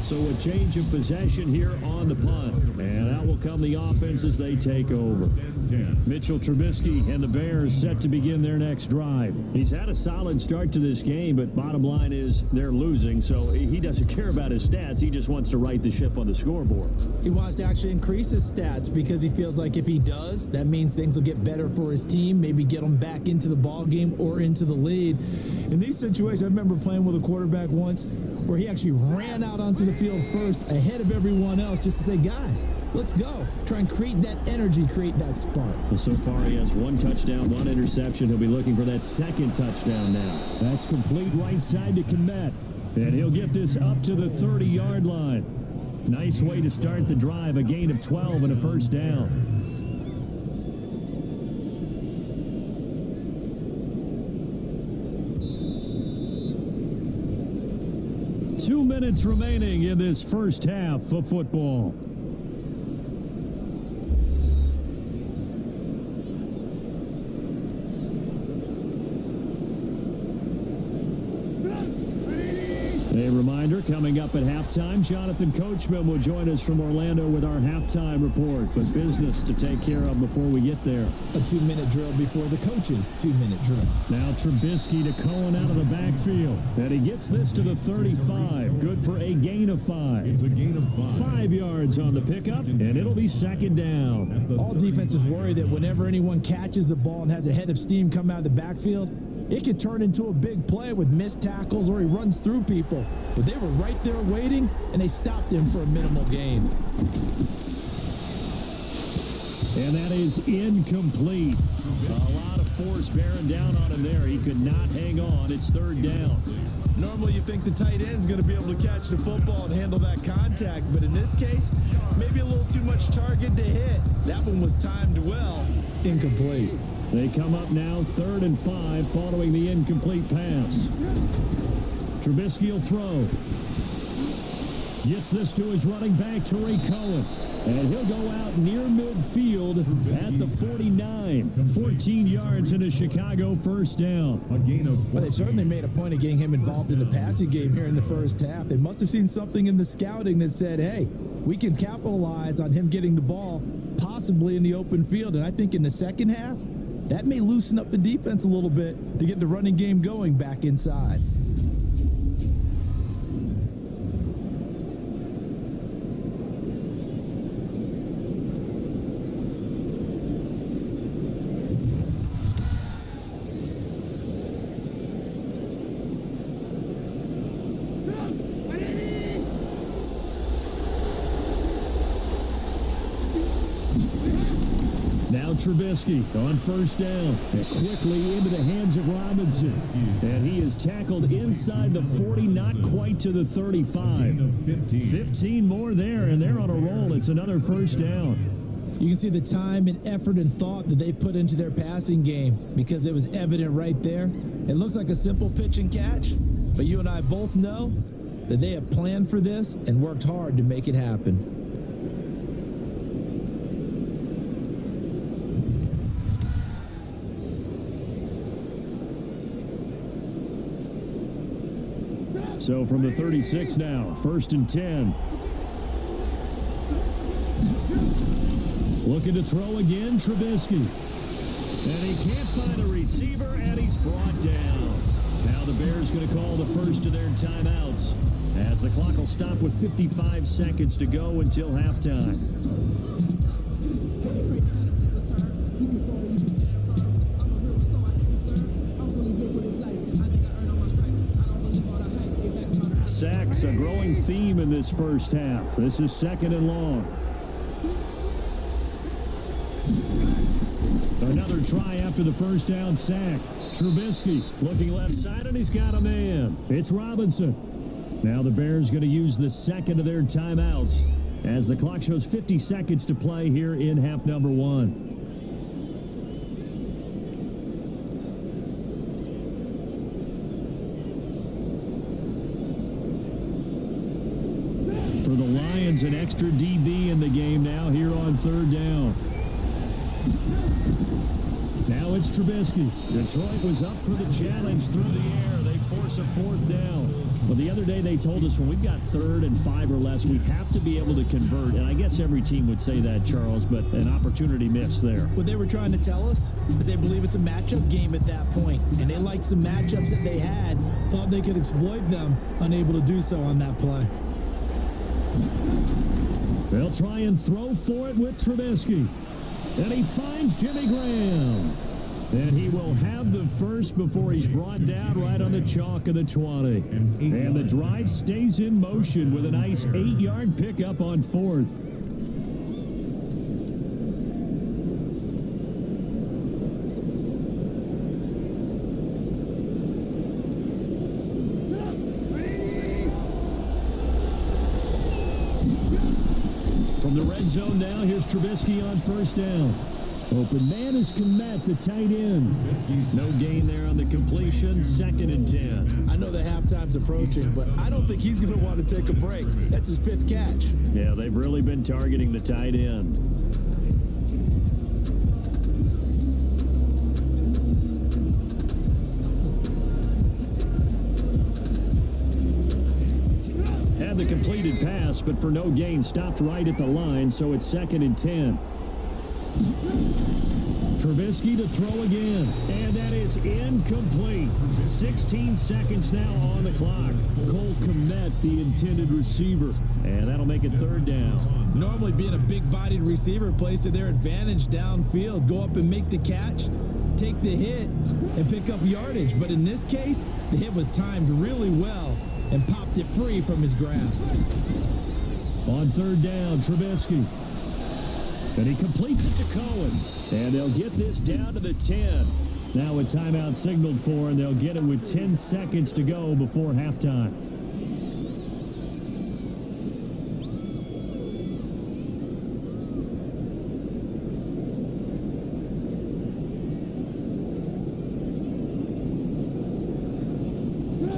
So a change of possession here on the punt. And out will come the offense as they take over. Mitchell Trubisky and the Bears set to begin their next drive. He's had a solid start to this game, but bottom line is they're losing, so he doesn't care about his stats. He just wants to right the ship on the scoreboard. He wants to actually increase his stats because he feels like if he does, that means things will get better for his team, maybe get them back into the ball game or into the lead. In these situations, I remember playing with a quarterback once where he actually ran out onto the field first ahead of everyone else just to say, guys, let's go. Try and create that energy, create that spark. Well, so far he has 1 touchdown, 1 interception. He'll be looking for that 2nd touchdown now. That's complete right side to Kmet. And he'll get this up to the 30-yard line. Nice way to start the drive, a gain of 12 and a first down. Two minutes remaining in this first half of football. A reminder, coming up at halftime, Jonathan Coachman will join us from Orlando with our halftime report. But business to take care of before we get there. A 2-minute drill before the coach's 2-minute drill. Now Trubisky to Cohen out of the backfield. And he gets this to the 35. Good for a gain of 5. It's a gain of 5. 5 yards on the pickup, and it'll be second down. All defenses worry that whenever anyone catches the ball and has a head of steam come out of the backfield, it could turn into a big play with missed tackles or he runs through people. But they were right there waiting, and they stopped him for a minimal gain. And that is incomplete. A lot of force bearing down on him there. He could not hang on. It's third down. Normally you think the tight end's going to be able to catch the football and handle that contact, but in this case, maybe a little too much target to hit. That one was timed well. Incomplete. They come up now 3rd and 5 following the incomplete pass. Trubisky will throw. Gets this to his running back, Tariq Cohen. And he'll go out near midfield at the 49. 14 yards in a Chicago first down. A gain of 4. Well, they certainly made a point of getting him involved in the passing game here in the first half. They must have seen something in the scouting that said, hey, we can capitalize on him getting the ball possibly in the open field. And I think in the second half, that may loosen up the defense a little bit to get the running game going back inside. Trubisky on first down and quickly into the hands of Robinson. And he is tackled inside the 40, not quite to the 35. 15 more there, and they're on a roll. It's another first down. You can see the time and effort and thought that they've put into their passing game because it was evident right there. It looks like a simple pitch and catch, but you and I both know that they have planned for this and worked hard to make it happen. So from the 36 now, 1st and 10. Looking to throw again, Trubisky. And he can't find a receiver, and he's brought down. Now the Bears going to call the first of their timeouts as the clock will stop with 55 seconds to go until halftime. Sacks, a growing theme in this first half. This is 2nd and long. Another try after the first down sack. Trubisky looking left side, and he's got a man. It's Robinson. Now the Bears going to use the second of their timeouts as the clock shows 50 seconds to play here in half number 1. For the Lions, an extra DB in the game now here on 3rd down. Now it's Trubisky. Detroit was up for the challenge through the air. They force a 4th down. Well, the other day they told us when we've got 3rd and 5 or less, we have to be able to convert. And I guess every team would say that, Charles, but an opportunity missed there. What they were trying to tell us is they believe it's a matchup game at that point. And they liked some matchups that they had, thought they could exploit them, unable to do so on that play. They'll try and throw for it with Trubisky. And he finds Jimmy Graham. And he will have the first before he's brought down right on the chalk of the 20. And the drive stays in motion with a nice 8-yard pickup on 4th. From the red zone now, here's Trubisky on 1st down. Open man is Komet, the tight end. No gain there on the completion. 2nd and 10. I know that halftime's approaching, but I don't think he's going to want to take a break. That's his 5th catch. Yeah, they've really been targeting the tight end. pass, but for no gain, stopped right at the line, so it's 2nd and 10. Trubisky to throw again, and that is incomplete. 16 seconds now on the clock. Cole Kmet, the intended receiver, and that'll make it 3rd down. Normally being a big-bodied receiver plays to their advantage downfield. Go up and make the catch, take the hit, and pick up yardage. But in this case, the hit was timed really well and popped it free from his grasp. On 3rd down, Trubisky. And he completes it to Cohen. And they'll get this down to the 10. Now a timeout signaled for, and they'll get it with 10 seconds to go before halftime.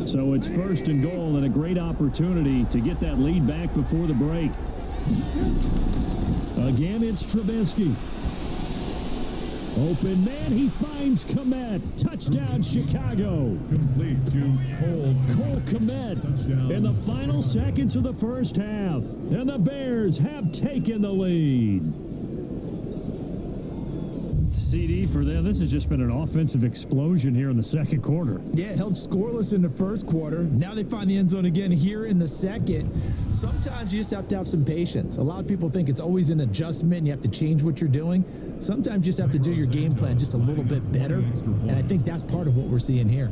So it's 1st and goal, and a great opportunity to get that lead back before the break. Again, it's Trubisky. Open man, he finds Kmet. Touchdown, Chicago. Complete to Cole Kmet in the final seconds of the first half. And the Bears have taken the lead. CD for them. This has just been an offensive explosion here in the 2nd quarter. Yeah, held scoreless in the 1st quarter. Now they find the end zone again here in the 2nd. Sometimes you just have to have some patience. A lot of people think it's always an adjustment. You have to change what you're doing. Sometimes you just have to do your game plan just a little bit better. And I think that's part of what we're seeing here.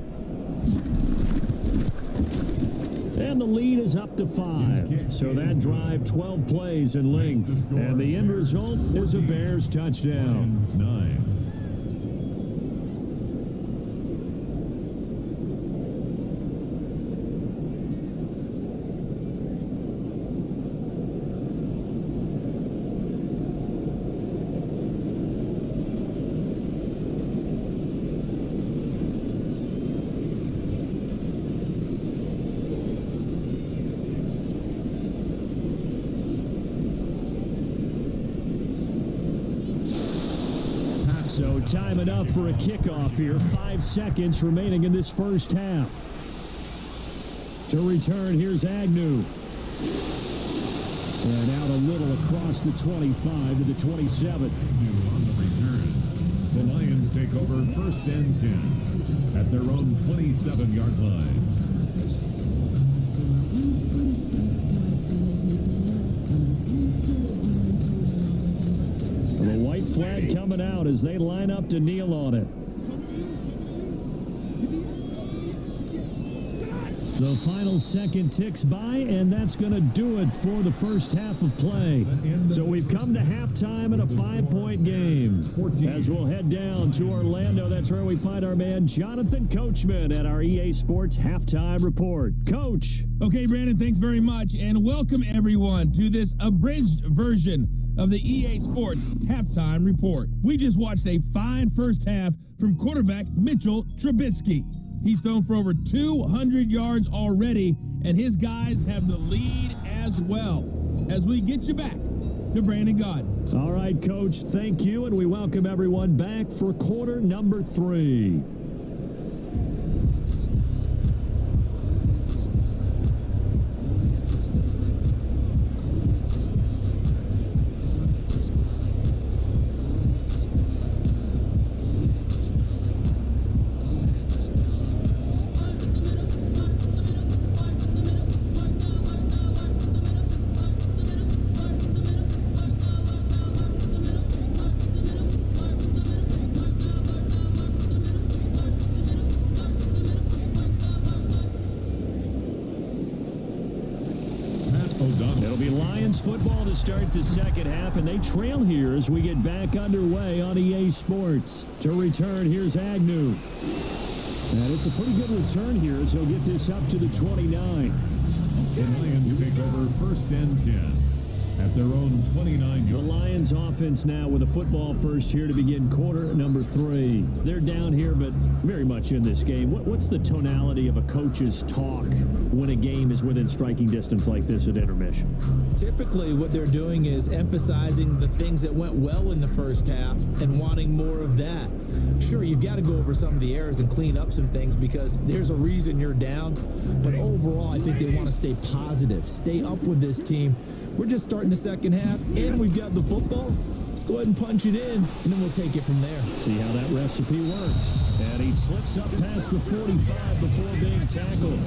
And the lead is up to 5. So that drive, 12 plays in length. And the end result is a Bears touchdown. 9. So time enough for a kickoff here. 5 seconds remaining in this first half. To return, here's Agnew. And out a little across the 25 to the 27. Agnew on the return. The Lions take over 1st and 10 at their own 27-yard line. The white flag coming out as they line up to kneel on it. The final second ticks by, and that's going to do it for the first half of play. So we've come to halftime in a 5-point game. As we'll head down to Orlando, that's where we find our man Jonathan Coachman at our EA Sports Halftime Report. Coach. Okay, Brandon, thanks very much, and welcome everyone to this abridged version of the EA Sports Halftime Report. We just watched a fine first half from quarterback Mitchell Trubisky. He's thrown for over 200 yards already, and his guys have the lead as well. As we get you back to Brandon Gaudin. All right, Coach, thank you, and we welcome everyone back for quarter number 3. It'll be Lions football to start the second half, and they trail here as we get back underway on EA Sports. To return, here's Agnew. And it's a pretty good return here as he'll get this up to the 29. The Lions take over 1st and 10 at their own 29-yard. The Lions offense now with a football first here to begin quarter number 3. They're down here, but very much in this game. What's the tonality of a coach's talk when a game is within striking distance like this at intermission? Typically, what they're doing is emphasizing the things that went well in the first half and wanting more of that. Sure, you've got to go over some of the errors and clean up some things because there's a reason you're down. But overall, I think they want to stay positive, stay up with this team. We're just starting the second half, and we've got the football. Let's go ahead and punch it in, and then we'll take it from there. See how that recipe works. And he slips up past the 45 before being tackled.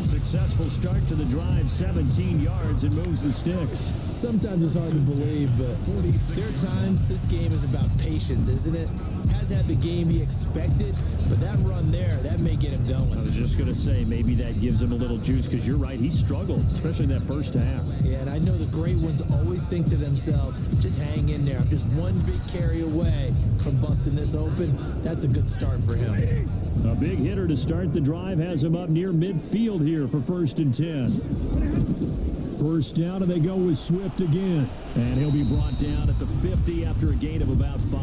Successful start to the drive, 17 yards, and moves the sticks. Sometimes it's hard to believe, but there are times this game is about patience, isn't it? Has had the game he expected, but that run there, that may get him going. I was just going to say, maybe that gives him a little juice, because you're right, he struggled, especially in that first half. Yeah, and I know the great ones always think to themselves, just hang in there. I'm just one big carry away from busting this open. That's a good start for him. A big hitter to start the drive has him up near midfield here for 1st and 10. First down, and they go with Swift again. And he'll be brought down at the 50 after a gain of about 5.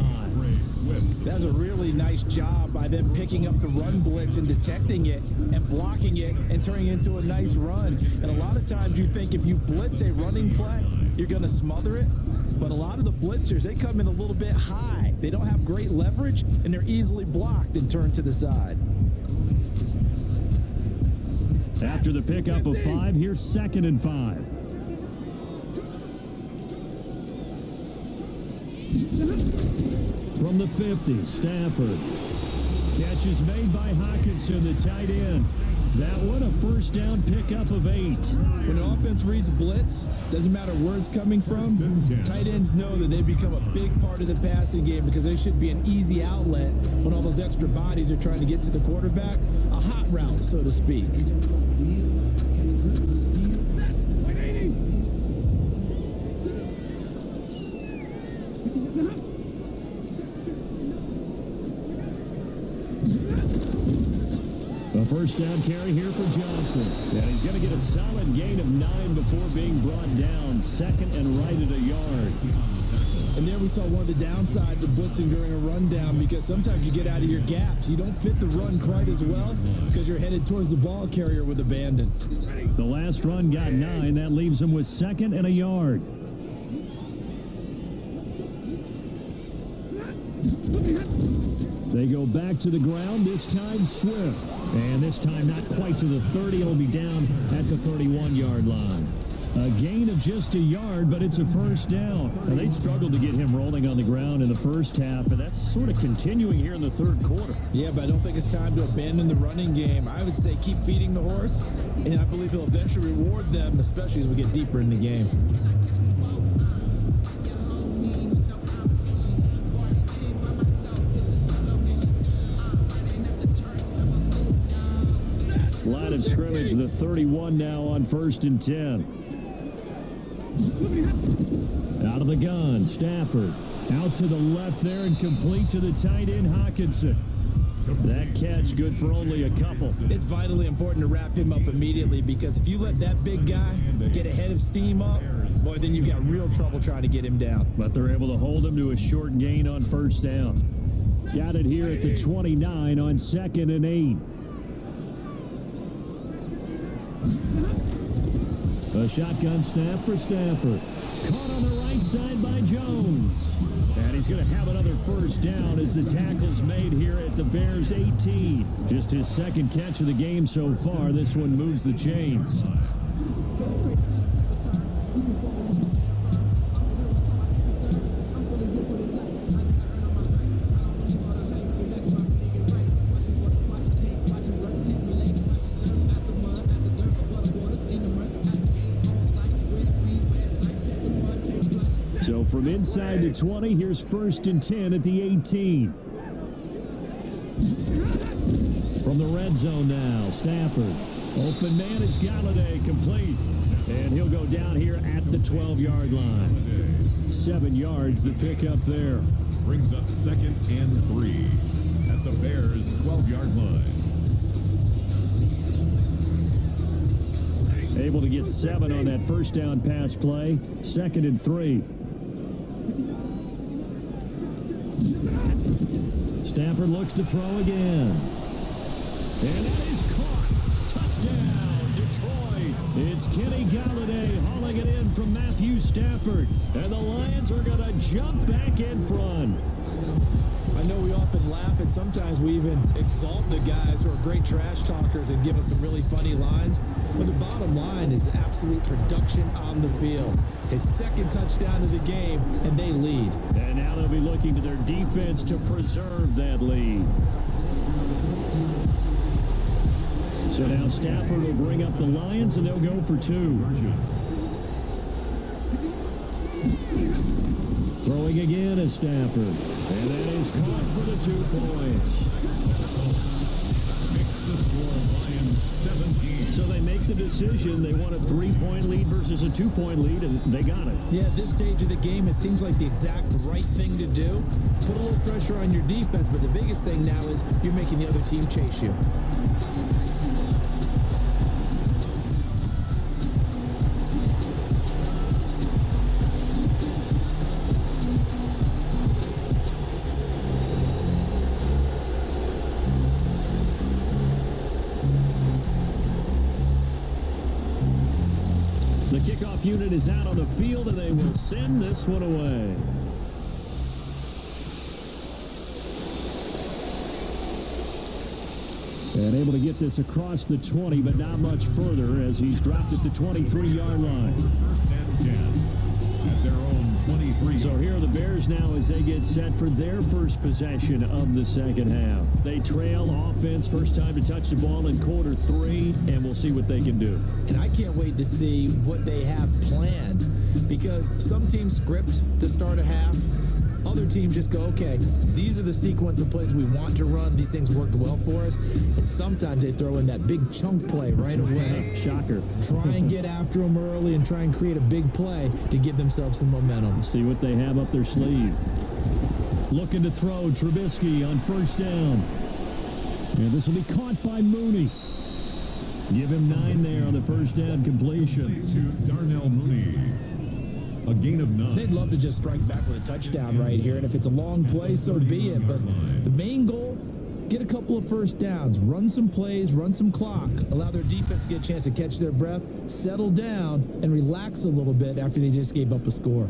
That's a really nice job by them picking up the run blitz and detecting it and blocking it and turning it into a nice run. And a lot of times you think if you blitz a running play, you're going to smother it. But a lot of the blitzers, they come in a little bit high. They don't have great leverage, and they're easily blocked and turned to the side. After the pickup of 5, here's 2nd and 5. From the 50, Stafford. Catch is made by Hawkinson, the tight end. That one, a first down pickup of 8. When the offense reads blitz, doesn't matter where it's coming from, tight ends know that they become a big part of the passing game because they should be an easy outlet when all those extra bodies are trying to get to the quarterback. A hot route, so to speak. A first down carry here for Johnson. And he's going to get a solid gain of 9 before being brought down. 2nd and right at a yard. And there we saw one of the downsides of blitzing during a rundown because sometimes you get out of your gaps. You don't fit the run quite as well because you're headed towards the ball carrier with abandon. The last run got 9. That leaves him with 2nd and a yard. They go back to the ground, this time Swift. And this time not quite to the 30. It'll be down at the 31-yard line. A gain of just a yard, but it's a first down. And they struggled to get him rolling on the ground in the first half, and that's sort of continuing here in the third quarter. Yeah, but I don't think it's time to abandon the running game. I would say keep feeding the horse, and I believe he'll eventually reward them, especially as we get deeper in the game. Line of scrimmage, the 31 now on 1st and 10. Out of the gun, Stafford. Out to the left there and complete to the tight end, Hawkinson. That catch good for only a couple. It's vitally important to wrap him up immediately because if you let that big guy get ahead of steam up, boy, then you've got real trouble trying to get him down. But they're able to hold him to a short gain on first down. Got it here at the 29 on 2nd and 8. A shotgun snap for Stafford. Caught on the right side by Jones. And he's going to have another first down as the tackle's made here at the Bears' 18. Just his 2nd catch of the game so far. This one moves the chains. So from inside the 20, here's 1st and 10 at the 18. From the red zone now, Stafford. Open man is Galladay, complete. And he'll go down here at the 12-yard line. 7 yards, the pickup there. Brings up 2nd and 3 at the Bears' 12-yard line. Able to get 7 on that first down pass play. 2nd and 3. Stafford looks to throw again. And that is caught. Touchdown, Detroit. It's Kenny Galladay hauling it in from Matthew Stafford. And the Lions are going to jump back in front. I know we often laugh, and sometimes we even exalt the guys who are great trash talkers and give us some really funny lines. But the bottom line is absolute production on the field. His second touchdown of the game, and they lead. And now they'll be looking to their defense to preserve that lead. So now Stafford will bring up the Lions, and they'll go for 2. Throwing again is Stafford. And that is caught for the 2 points. Makes the score Lions 17. So they make the decision. They want a 3-point lead versus a 2-point lead, and they got it. Yeah, at this stage of the game, it seems like the exact right thing to do. Put a little pressure on your defense, but the biggest thing now is you're making the other team chase you. The kickoff unit is out on the field, and they will send this one away. And able to get this across the 20, but not much further as he's dropped at the 23-yard line. First and 10 at their own 23. So here are the Bears now as they get set for their first possession of the second half. They trail offense, first time to touch the ball in quarter 3, and we'll see what they can do. And I can't wait to see what they have planned, because some teams script to start a half. Other teams just go, okay, these are the sequence of plays we want to run. These things worked well for us. And sometimes they throw in that big chunk play right away. Shocker. Try and get after them early and try and create a big play to give themselves some momentum. See what they have up their sleeve. Looking to throw Trubisky on first down. And this will be caught by Mooney. Give him 9 there on the first down completion. To Darnell Mooney. A gain of 9. They'd love to just strike back with a touchdown right here, and if it's a long play, so be it. But the main goal, get a couple of first downs, run some plays, run some clock, allow their defense to get a chance to catch their breath, settle down, and relax a little bit after they just gave up a score.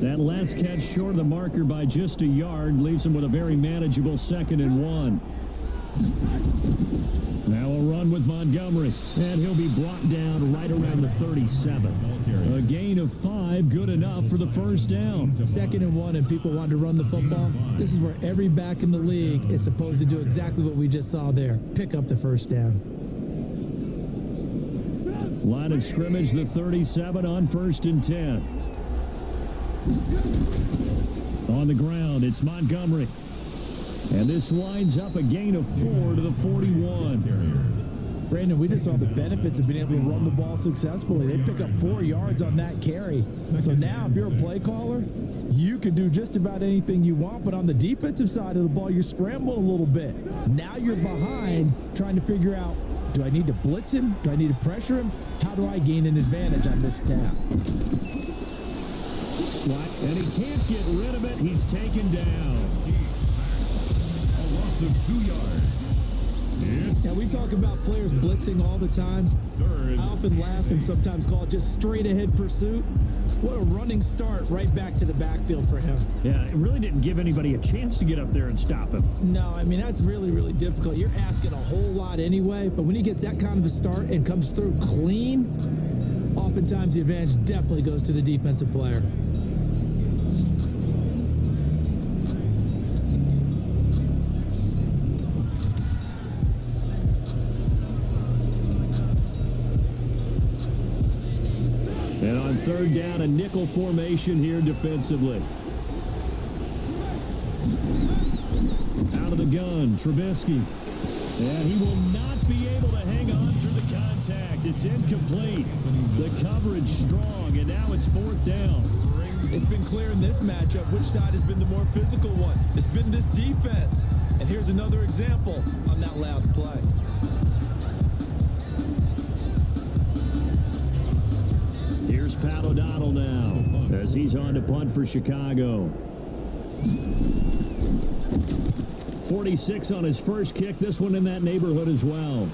That last catch short of the marker by just a yard leaves them with a very manageable 2nd and 1. Now a run with Montgomery, and he'll be brought down right around the 37. A gain of 5, good enough for the first down. 2nd and 1, and people want to run the football. This is where every back in the league is supposed to do exactly what we just saw there. Pick up the first down. Line of scrimmage, the 37 on 1st and 10. On the ground, it's Montgomery. And this winds up a gain of 4 to the 41. Brandon, we just saw the benefits of being able to run the ball successfully. They pick up 4 yards on that carry. So now if you're a play caller, you can do just about anything you want. But on the defensive side of the ball, you're scrambling a little bit. Now you're behind trying to figure out, do I need to blitz him? Do I need to pressure him? How do I gain an advantage on this snap? Slot, and he can't get rid of it. He's taken down. A loss of 2 yards. Now, we talk about players blitzing all the time. I often laugh and sometimes call it just straight ahead pursuit. What a running start right back to the backfield for him. Yeah, it really didn't give anybody a chance to get up there and stop him. No, I mean, that's really, really difficult. You're asking a whole lot anyway, but when he gets that kind of a start and comes through clean, oftentimes the advantage definitely goes to the defensive player. And on 3rd down, a nickel formation here defensively. Out of the gun, Trubisky. And he will not be able to hang on through the contact. It's incomplete. The coverage strong, and now it's 4th down. It's been clear in this matchup which side has been the more physical one. It's been this defense. And here's another example on that last play. Here's Pat O'Donnell now as he's on to punt for Chicago. 46 on his first kick. This one in that neighborhood as well.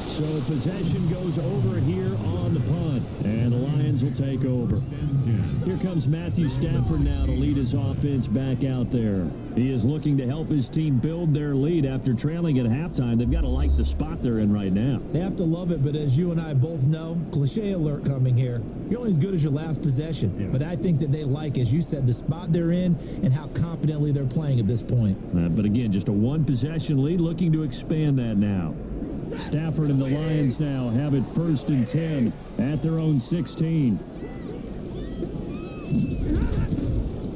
So possession goes over here on the punt, and the Lions will take over. Here comes Matthew Stafford now to lead his offense back out there. He is looking to help his team build their lead after trailing at halftime. They've got to like the spot they're in right now. They have to love it, but as you and I both know, cliche alert coming here. You're only as good as your last possession. Yeah. But I think that they like, as you said, the spot they're in and how confidently they're playing at this point. But again, just a one-possession lead, looking to expand that now. Stafford and the Lions now have it 1st and 10 at their own 16.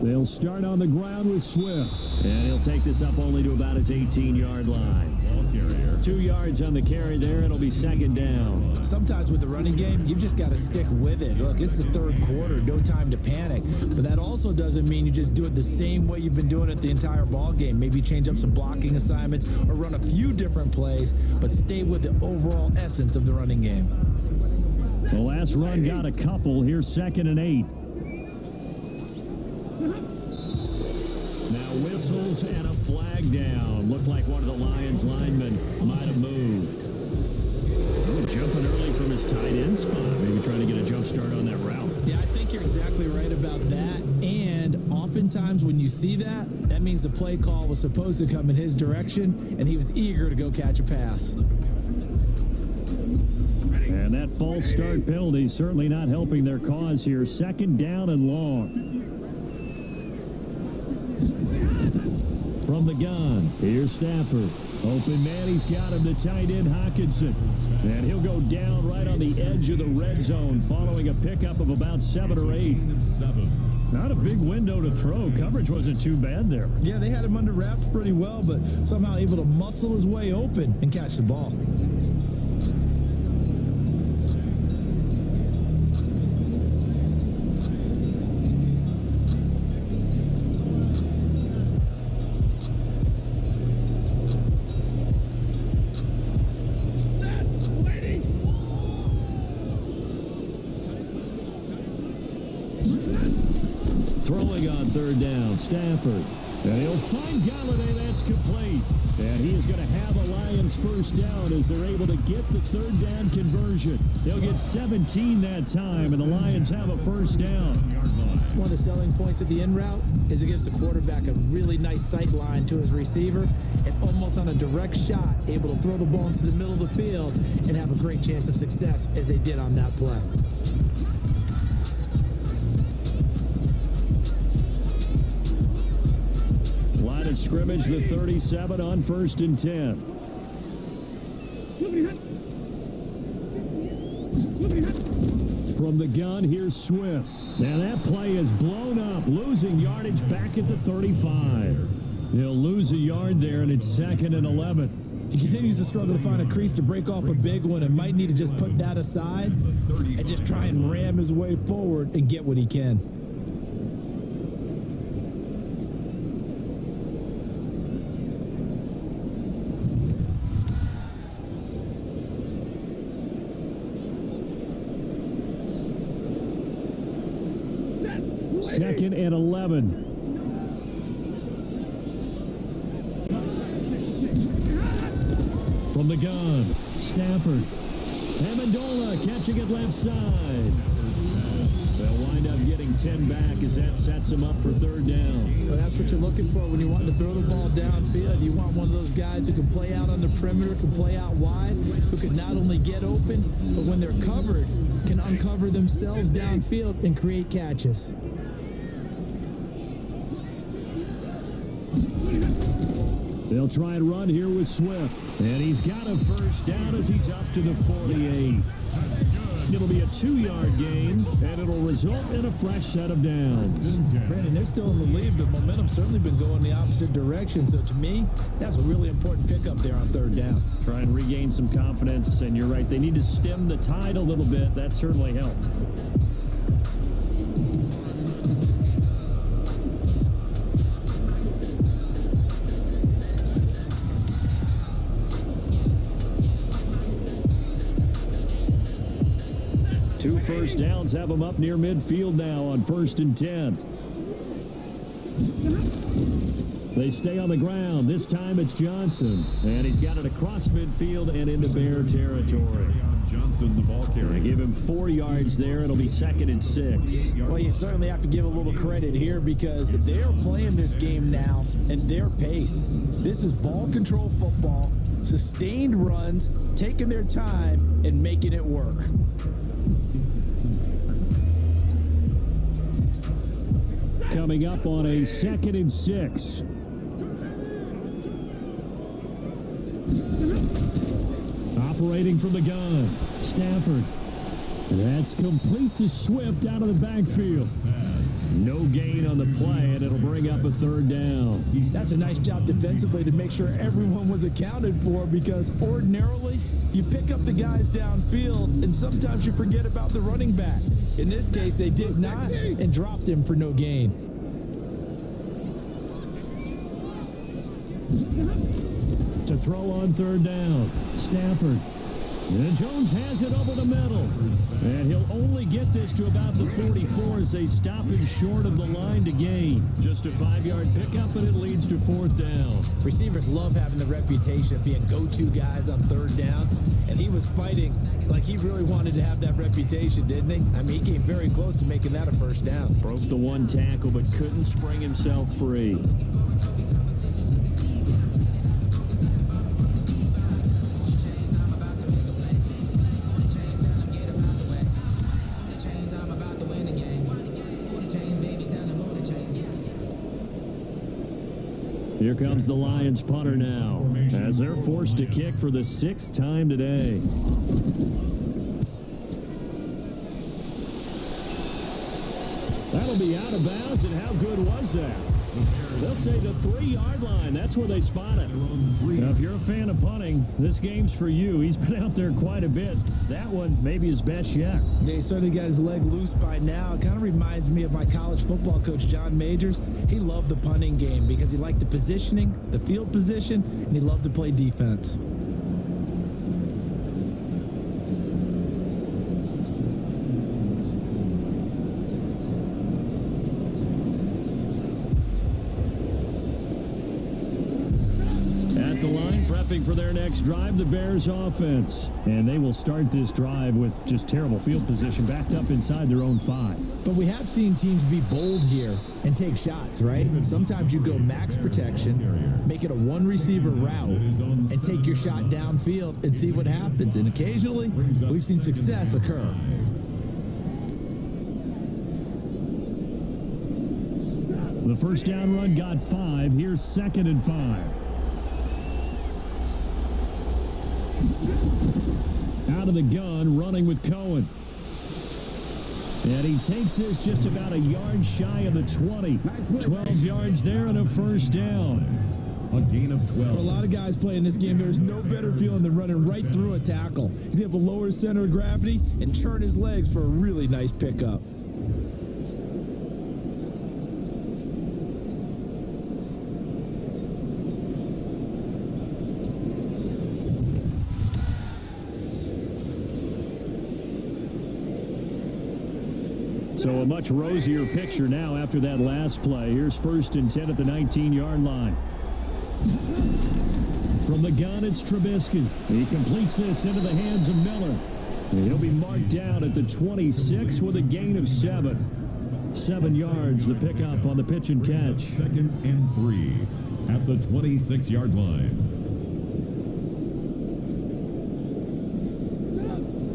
They'll start on the ground with Swift, and he'll take this up only to about his 18-yard line. 2 yards on the carry there. It'll be 2nd down. Sometimes with the running game, you've just got to stick with it. Look, it's the 3rd quarter. No time to panic. But that also doesn't mean you just do it the same way you've been doing it the entire ball game. Maybe change up some blocking assignments or run a few different plays, but stay with the overall essence of the running game. The last run got a couple. Here's 2nd and 8. Now whistles and a flag down. Looked like one of the Lions linemen might have moved. Jumping early from his tight end spot. Maybe trying to get a jump start on that route. Yeah, I think you're exactly right about that. And oftentimes when you see that, that means the play call was supposed to come in his direction, and he was eager to go catch a pass. And that false start penalty certainly not helping their cause here. 2nd down and long. From the gun, here's Stafford. Open man, he's got him, the tight end Hockenson. And he'll go down right on the edge of the red zone following a pickup of about 7 or 8. Not a big window to throw. Coverage wasn't too bad there. Yeah, they had him under wraps pretty well, but somehow able to muscle his way open and catch the ball. Throwing on 3rd down, Stafford. And he'll find Galladay. That's complete. And he is going to have a Lions 1st down as they're able to get the 3rd down conversion. They'll get 17 that time, and the Lions have a 1st down. One of the selling points of the in route is it gives the quarterback a really nice sight line to his receiver and almost on a direct shot, able to throw the ball into the middle of the field and have a great chance of success as they did on that play. Line of scrimmage, the 37 on 1st and 10. From the gun, here's Swift. Now that play is blown up, losing yardage back at the 35. He'll lose a yard there, and it's 2nd and 11. He continues to struggle to find a crease to break off a big one and might need to just put that aside and just try and ram his way forward and get what he can. Second and 11. From the gun, Stafford. Amendola catching it left side. They'll wind up getting 10 back as that sets them up for 3rd down. Well, that's what you're looking for when you want to throw the ball downfield. You want one of those guys who can play out on the perimeter, can play out wide, who can not only get open, but when they're covered, can uncover themselves downfield and create catches. They'll try and run here with Swift. And he's got a 1st down as he's up to the 48. It'll be a 2-yard gain, and it'll result in a fresh set of downs. Brandon, they're still in the lead, but momentum's certainly been going the opposite direction. So to me, that's a really important pickup there on 3rd down. Try and regain some confidence, and you're right, they need to stem the tide a little bit. That certainly helped. Two 1st downs have them up near midfield now on 1st and 10. They stay on the ground. This time it's Johnson. And he's got it across midfield and into Bear territory. Johnson, the ball carrier. They give him 4 yards there. It'll be 2nd and 6. Well, you certainly have to give a little credit here because they are playing this game now at their pace. This is ball control football, sustained runs, taking their time and making it work. Coming up on a 2nd and 6. Operating from the gun, Stafford. That's complete to Swift out of the backfield. No gain on the play, and it'll bring up a 3rd down. That's a nice job defensively to make sure everyone was accounted for because ordinarily you pick up the guys downfield and sometimes you forget about the running back. In this case, they did not and dropped him for no gain. To throw on 3rd down, Stafford. And Jones has it over the middle. And he'll only get this to about the 44 as they stop him short of the line to gain. Just a 5-yard pickup, and it leads to 4th down. Receivers love having the reputation of being go-to guys on 3rd down. And he was fighting like he really wanted to have that reputation, didn't he? I mean, he came very close to making that a 1st down. Broke the 1 tackle, but couldn't spring himself free. Here comes the Lions punter now, as they're forced to kick for the 6th time today. That'll be out of bounds, and how good was that? They'll say the 3-yard line. That's where they spot it. Now, if you're a fan of punting, this game's for you. He's been out there quite a bit. That one, maybe his best yet. Yeah, he certainly got his leg loose by now. It kind of reminds me of my college football coach, John Majors. He loved the punting game because he liked the positioning, the field position, and he loved to play defense. For their next drive, the Bears offense. And they will start this drive with just terrible field position, backed up inside their own 5. But we have seen teams be bold here and take shots, right? Sometimes you go max protection, make it a 1-receiver route, and take your shot downfield and see what happens. And occasionally, we've seen success occur. The 1st down run got 5. Here's 2nd and 5. Out of the gun, running with Cohen. And he takes this just about a yard shy of the 20. 12 yards there and a 1st down. A gain of 12. For a lot of guys playing this game, there's no better feeling than running right through a tackle. He's able to lower his center of gravity and turn his legs for a really nice pickup. So a much rosier picture now after that last play. Here's 1st and 10 at the 19-yard line. From the gun, it's Trubisky. He completes this into the hands of Miller. And he'll be marked down at the 26 with a gain of 7. 7 yards, the pickup on the pitch and catch. 2nd and 3 at the 26-yard line.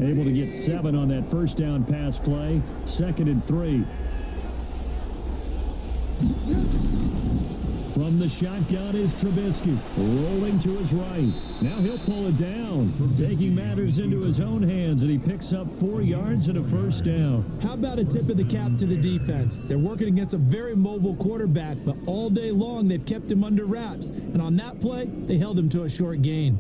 Able to get 7 on that 1st down pass play. 2nd and 3. From the shotgun is Trubisky, rolling to his right. Now he'll pull it down, taking matters into his own hands, and he picks up 4 yards and a 1st down. How about a tip of the cap to the defense? They're working against a very mobile quarterback, but all day long they've kept him under wraps. And on that play, they held him to a short gain.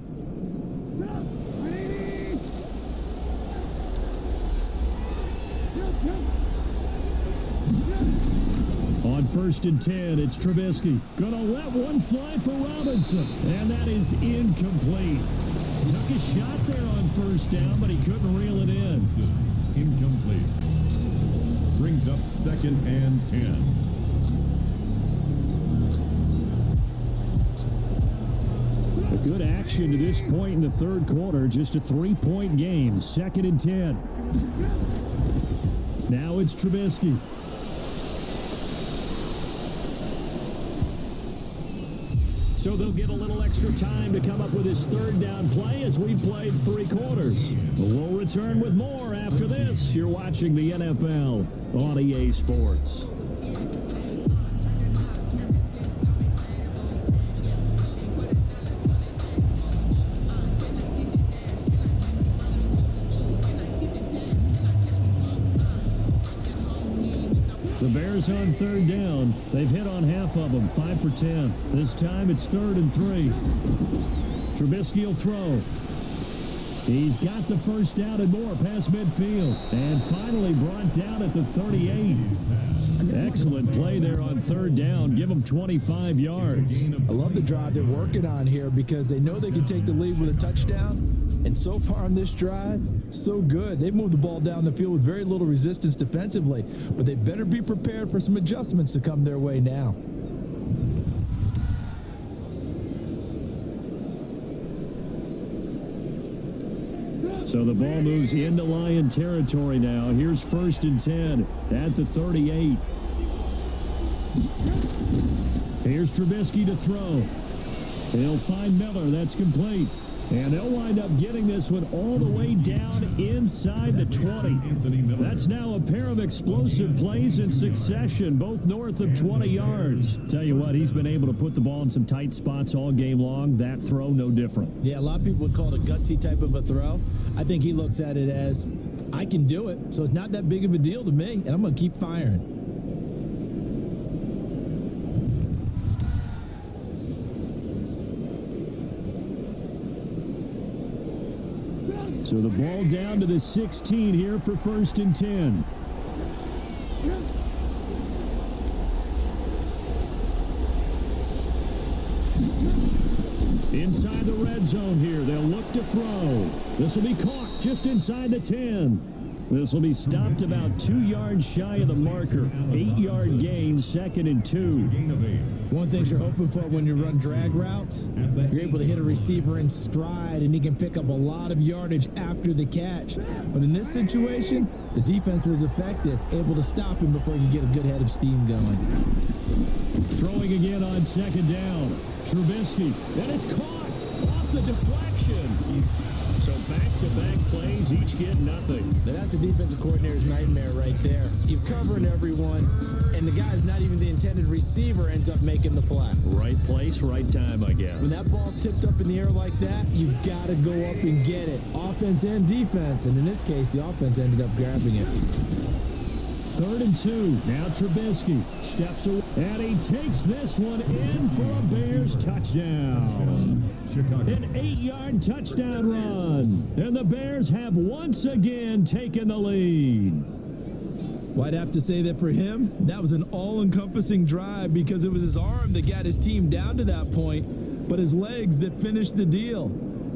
On 1st and 10, it's Trubisky. Gonna let one fly for Robinson. And that is incomplete. Took a shot there on 1st down, but he couldn't reel it in. Incomplete. Brings up 2nd and 10. action to this point in the third quarter. Just a 3-point game. 2nd and 10. Now it's Trubisky. So they'll get a little extra time to come up with his third down play as we've played 3 quarters. We'll return with more after this. You're watching the NFL on EA Sports. The Bears on 3rd down. They've hit on half of them, 5 for 10. This time it's 3rd and 3. Trubisky will throw. He's got the first down and more past midfield. And finally brought down at the 38. Excellent play there on 3rd down. Give them 25 yards. I love the drive they're working on here because they know they can take the lead with a touchdown. And so far on this drive, so good. They've moved the ball down the field with very little resistance defensively, but they better be prepared for some adjustments to come their way now. So the ball moves into Lion territory now. Here's 1st and 10 at the 38. Here's Trubisky to throw. He'll find Miller. That's complete. And they'll wind up getting this one all the way down inside the 20. That's now a pair of explosive plays in succession, both north of 20 yards. Tell you what, he's been able to put the ball in some tight spots all game long. That throw, no different. Yeah, a lot of people would call it a gutsy type of a throw. I think he looks at it as, I can do it, so it's not that big of a deal to me, and I'm going to keep firing. So the ball down to the 16 here for 1st and 10. Inside the red zone here. They'll look to throw. This will be caught just inside the 10. This will be stopped about 2 yards shy of the marker. 8-yard gain, 2nd and 2. One thing you're hoping for when you run drag routes, you're able to hit a receiver in stride and he can pick up a lot of yardage after the catch. But in this situation, the defense was effective, able to stop him before he could get a good head of steam going. Throwing again on 2nd down. Trubisky, and it's caught off the deflection. So back-to-back plays, each get nothing. Now that's a defensive coordinator's nightmare right there. You're covering everyone, and the guy's not even the intended receiver ends up making the play. Right place, right time, I guess. When that ball's tipped up in the air like that, you've got to go up and get it. Offense and defense, and in this case, the offense ended up grabbing it. 3rd and 2. Now Trubisky steps away, and he takes this one in for a Bears touchdown. An 8-yard touchdown run. And the Bears have once again taken the lead. Well, I'd have to say that for him, that was an all-encompassing drive because it was his arm that got his team down to that point, but his legs that finished the deal.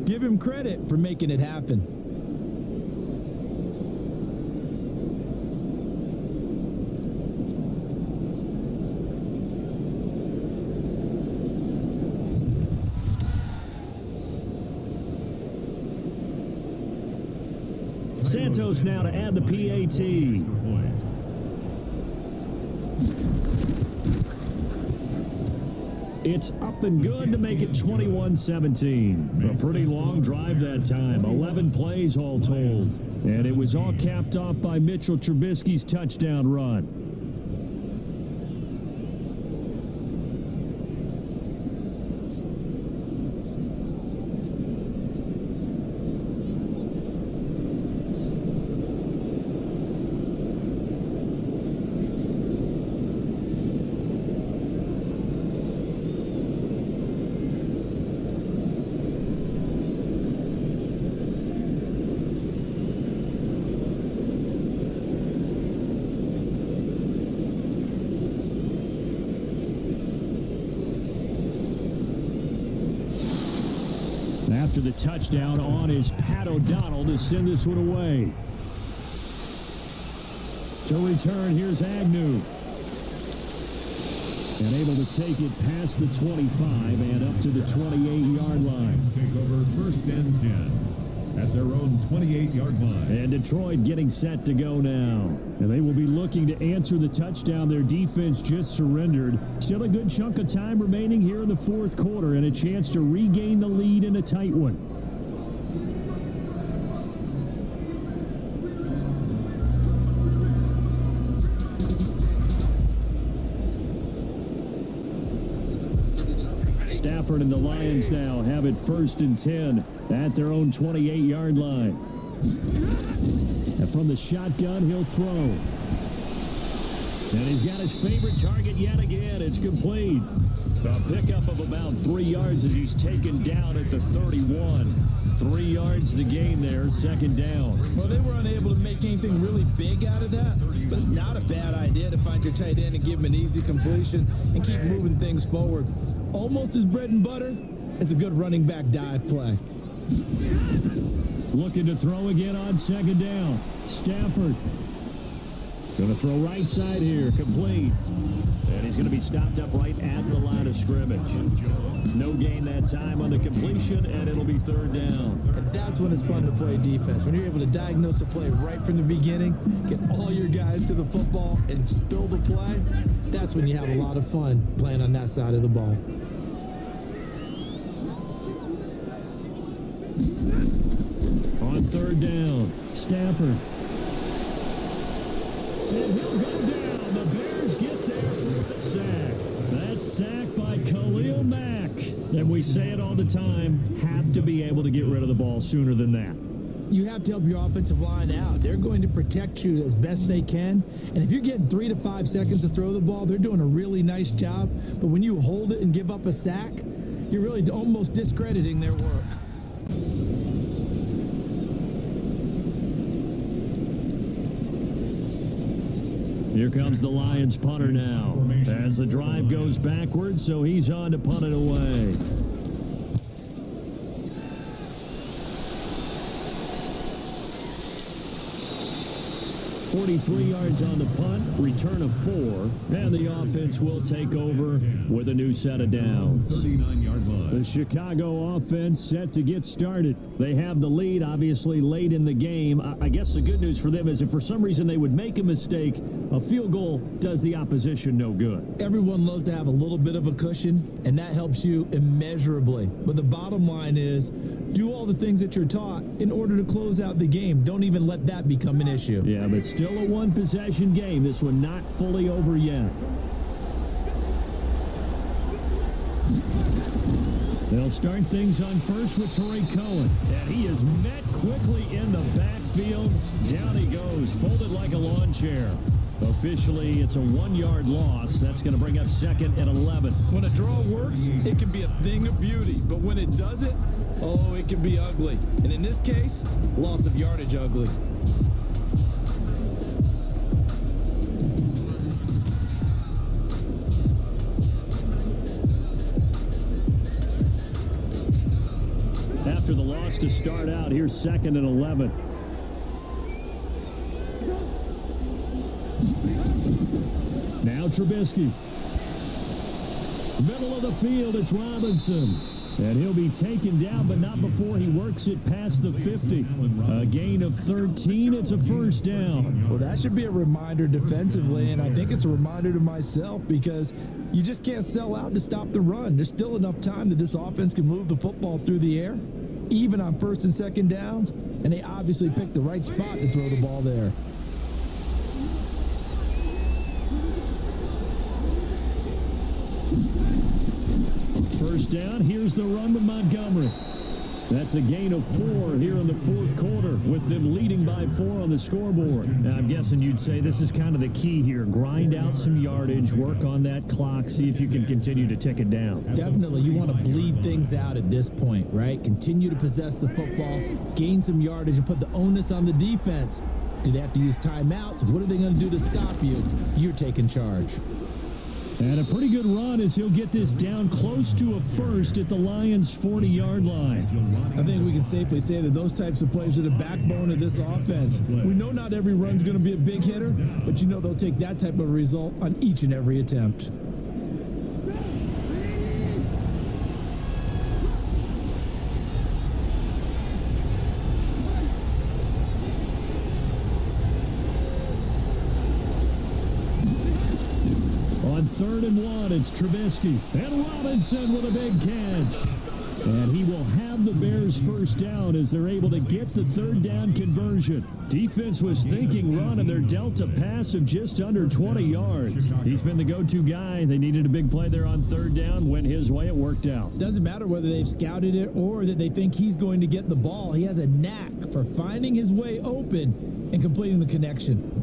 Give him credit for making it happen. Santos now to add the PAT. It's up and good to make it 21-17. A pretty long drive that time. 11 plays all told. And it was all capped off by Mitchell Trubisky's touchdown run. After the touchdown on is Pat O'Donnell to send this one away. To return, here's Agnew. And able to take it past the 25 and up to the 28-yard line. Take over 1st and 10 at their own 28-yard line. And Detroit getting set to go now. And they will be looking to answer the touchdown their defense just surrendered. Still a good chunk of time remaining here in the fourth quarter and a chance to regain the lead in a tight one. Stafford and the Lions now have it 1st and 10 at their own 28-yard line. And from the shotgun, he'll throw. And he's got his favorite target yet again. It's complete. A pickup of about 3 yards as he's taken down at the 31. 3 yards the gain there, 2nd down. Well, they were unable to make anything really big out of that, but it's not a bad idea to find your tight end and give him an easy completion and keep moving things forward. Almost as bread and butter as a good running back dive play. Looking to throw again on 2nd down. Stafford. Going to throw right side here, complete. And he's going to be stopped up right at the line of scrimmage. No gain that time on the completion, and it'll be 3rd down. And that's when it's fun to play defense. When you're able to diagnose a play right from the beginning, get all your guys to the football, and spill the play, that's when you have a lot of fun playing on that side of the ball. On 3rd down, Stafford. And he'll go down. The Bears get there for the sack. That's sacked by Khalil Mack. And we say it all the time, have to be able to get rid of the ball sooner than that. You have to help your offensive line out. They're going to protect you as best they can. And if you're getting 3 to 5 seconds to throw the ball, they're doing a really nice job. But when you hold it and give up a sack, you're really almost discrediting their work. Here comes the Lions punter now. As the drive goes backwards, so he's on to punt it away. 43 yards on the punt, return of 4, and the offense will take over with a new set of downs. 39-yard line. The Chicago offense set to get started. They have the lead, obviously, late in the game. I guess the good news for them is if for some reason they would make a mistake, a field goal does the opposition no good. Everyone loves to have a little bit of a cushion, and that helps you immeasurably. But the bottom line is, do all the things that you're taught in order to close out the game. Don't even let that become an issue. Yeah, but still a one-possession game. This one not fully over yet. They'll start things on first with Tariq Cohen. And he is met quickly in the backfield. Down he goes, folded like a lawn chair. Officially, it's a 1-yard loss. That's going to bring up 2nd and 11. When a draw works, it can be a thing of beauty. But when it doesn't, oh, it can be ugly. And in this case, loss of yardage ugly. After the loss to start out, here's 2nd and 11. Now Trubisky. Middle of the field, it's Robinson. And he'll be taken down, but not before he works it past the 50. A gain of 13, it's a first down. Well, that should be a reminder defensively, and I think it's a reminder to myself because you just can't sell out to stop the run. There's still enough time that this offense can move the football through the air, even on 1st and 2nd downs, and they obviously picked the right spot to throw the ball there. First down, here's the run with Montgomery. That's a gain of 4 here in the fourth quarter with them leading by 4 on the scoreboard. Now, I'm guessing you'd say this is kind of the key here. Grind out some yardage, work on that clock, see if you can continue to tick it down. Definitely. You want to bleed things out at this point, right? Continue to possess the football, gain some yardage, and put the onus on the defense. Do they have to use timeouts? What are they going to do to stop you? You're taking charge. And a pretty good run as he'll get this down close to a first at the Lions' 40-yard line. I think we can safely say that those types of plays are the backbone of this offense. We know not every run's going to be a big hitter, but you know they'll take that type of result on each and every attempt. On 3rd and 1, it's Trubisky. And Robinson with a big catch. And he will have the Bears first down as they're able to get the 3rd down conversion. Defense was thinking run, and they're dealt a pass of just under 20 yards. He's been the go-to guy. They needed a big play there on 3rd down. Went his way. It worked out. Doesn't matter whether they've scouted it or that they think he's going to get the ball. He has a knack for finding his way open and completing the connection.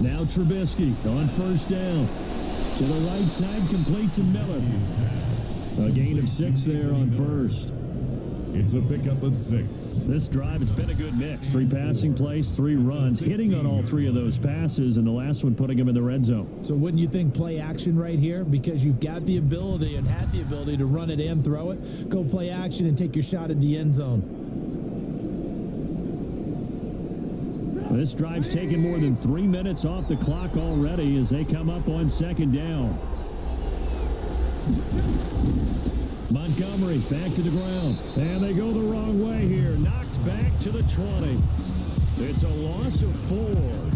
Now Trubisky on 1st down. To the right side, complete to Miller. A gain of 6 there on 1st. It's a pickup of 6. This drive, it's been a good mix. 3 passing plays, 3 runs, hitting on all 3 of those passes, and the last one putting him in the red zone. So wouldn't you think play action right here? Because you've got the ability and had the ability to run it and throw it. Go play action and take your shot at the end zone. This drive's taken more than 3 minutes off the clock already as they come up on 2nd down. Montgomery back to the ground. And they go the wrong way here. Knocked back to the 20. It's a loss of 4.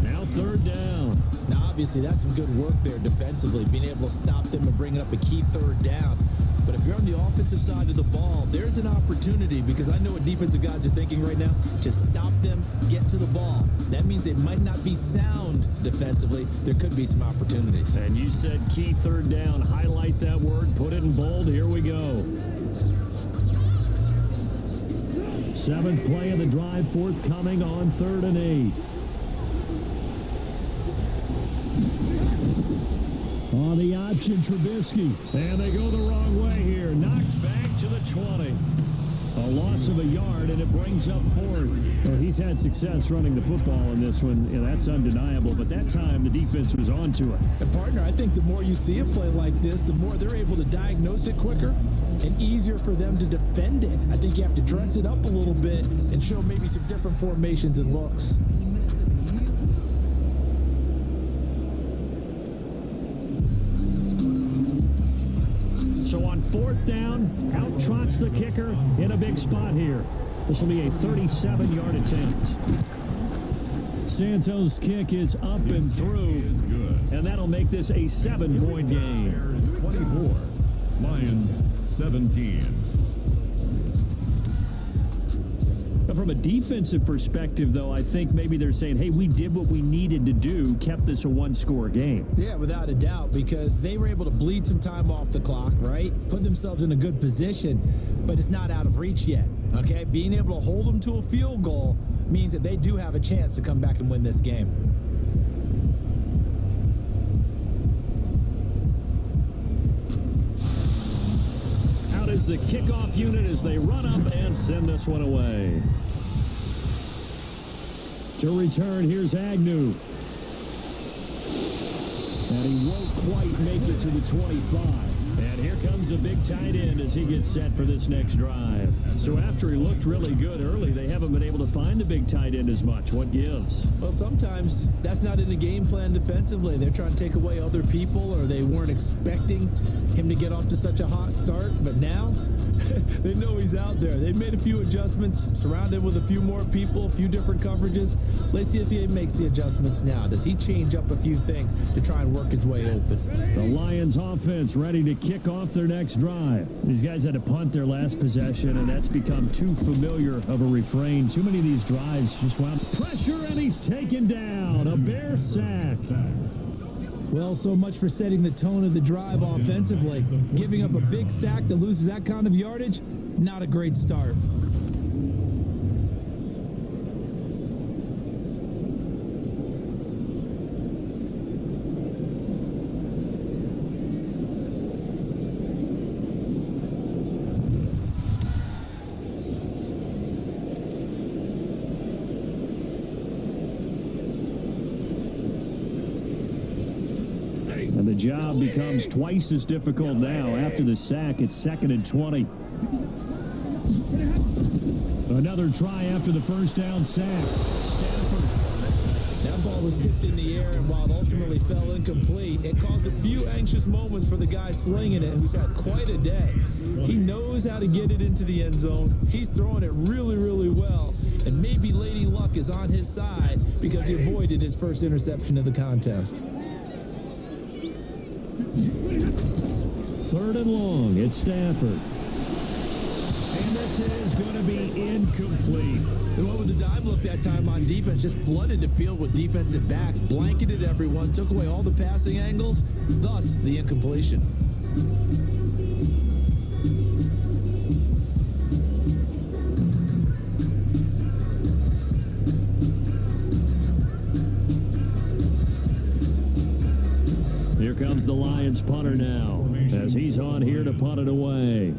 Now 3rd down. Now, obviously, that's some good work there defensively, being able to stop them and bringing up a key 3rd down. But if you're on the offensive side of the ball, there's an opportunity, because I know what defensive guys are thinking right now. Just stop them, get to the ball. That means they might not be sound defensively. There could be some opportunities. And you said key 3rd down. Highlight that word. Put it in bold. Here we go. 7th play of the drive, forthcoming on 3rd and 8. On the option, Trubisky. And they go the wrong way here. Knocked back to the 20. A loss of a yard, and it brings up 4th. Well, he's had success running the football in this one. Yeah, that's undeniable. But that time, the defense was on to it. And partner, I think the more you see a play like this, the more they're able to diagnose it quicker and easier for them to defend it. I think you have to dress it up a little bit and show maybe some different formations and looks. So on 4th down, out trots the kicker in a big spot here. This will be a 37-yard attempt. Santos' kick is up and through, and that'll make this a 7-point game. 24, Lions 17. From a defensive perspective, though, I think maybe they're saying, hey, we did what we needed to do, kept this a 1-score game. Yeah, without a doubt, because they were able to bleed some time off the clock, right? Put themselves in a good position, but it's not out of reach yet, okay? Being able to hold them to a field goal means that they do have a chance to come back and win this game. Out is the kickoff unit as they run up and send this one away. To return, here's Agnew. And he won't quite make it to the 25. And here comes a big tight end as he gets set for this next drive. So after he looked really good early, they haven't been able to find the big tight end as much. What gives? Well, sometimes that's not in the game plan defensively. They're trying to take away other people, or they weren't expecting him to get off to such a hot start. But now they know he's out there. They made a few adjustments, surrounded him with a few more people, a few different coverages. Let's see if he makes the adjustments now. Does he change up a few things to try and work his way open? The Lions offense ready to kick off their next drive. These guys had to punt their last possession, and that's become too familiar of a refrain. Too many of these drives just wound pressure, and he's taken down. A Bear sack. Well, so much for setting the tone of the drive offensively. Giving up a big sack that loses that kind of yardage, not a great start. And the job becomes twice as difficult now. After the sack, it's 2nd and 20. Another try after the first down sack. Stafford. That ball was tipped in the air, and while it ultimately fell incomplete, it caused a few anxious moments for the guy slinging it, who's had quite a day. He knows how to get it into the end zone. He's throwing it really, really well, and maybe Lady Luck is on his side because he avoided his first interception of the contest. 3rd and long, it's Stafford. And this is going to be incomplete. And what with the dime look that time on defense, just flooded the field with defensive backs, blanketed everyone, took away all the passing angles, thus the incompletion. Here comes the Lions punter now, as he's on here to punt it away.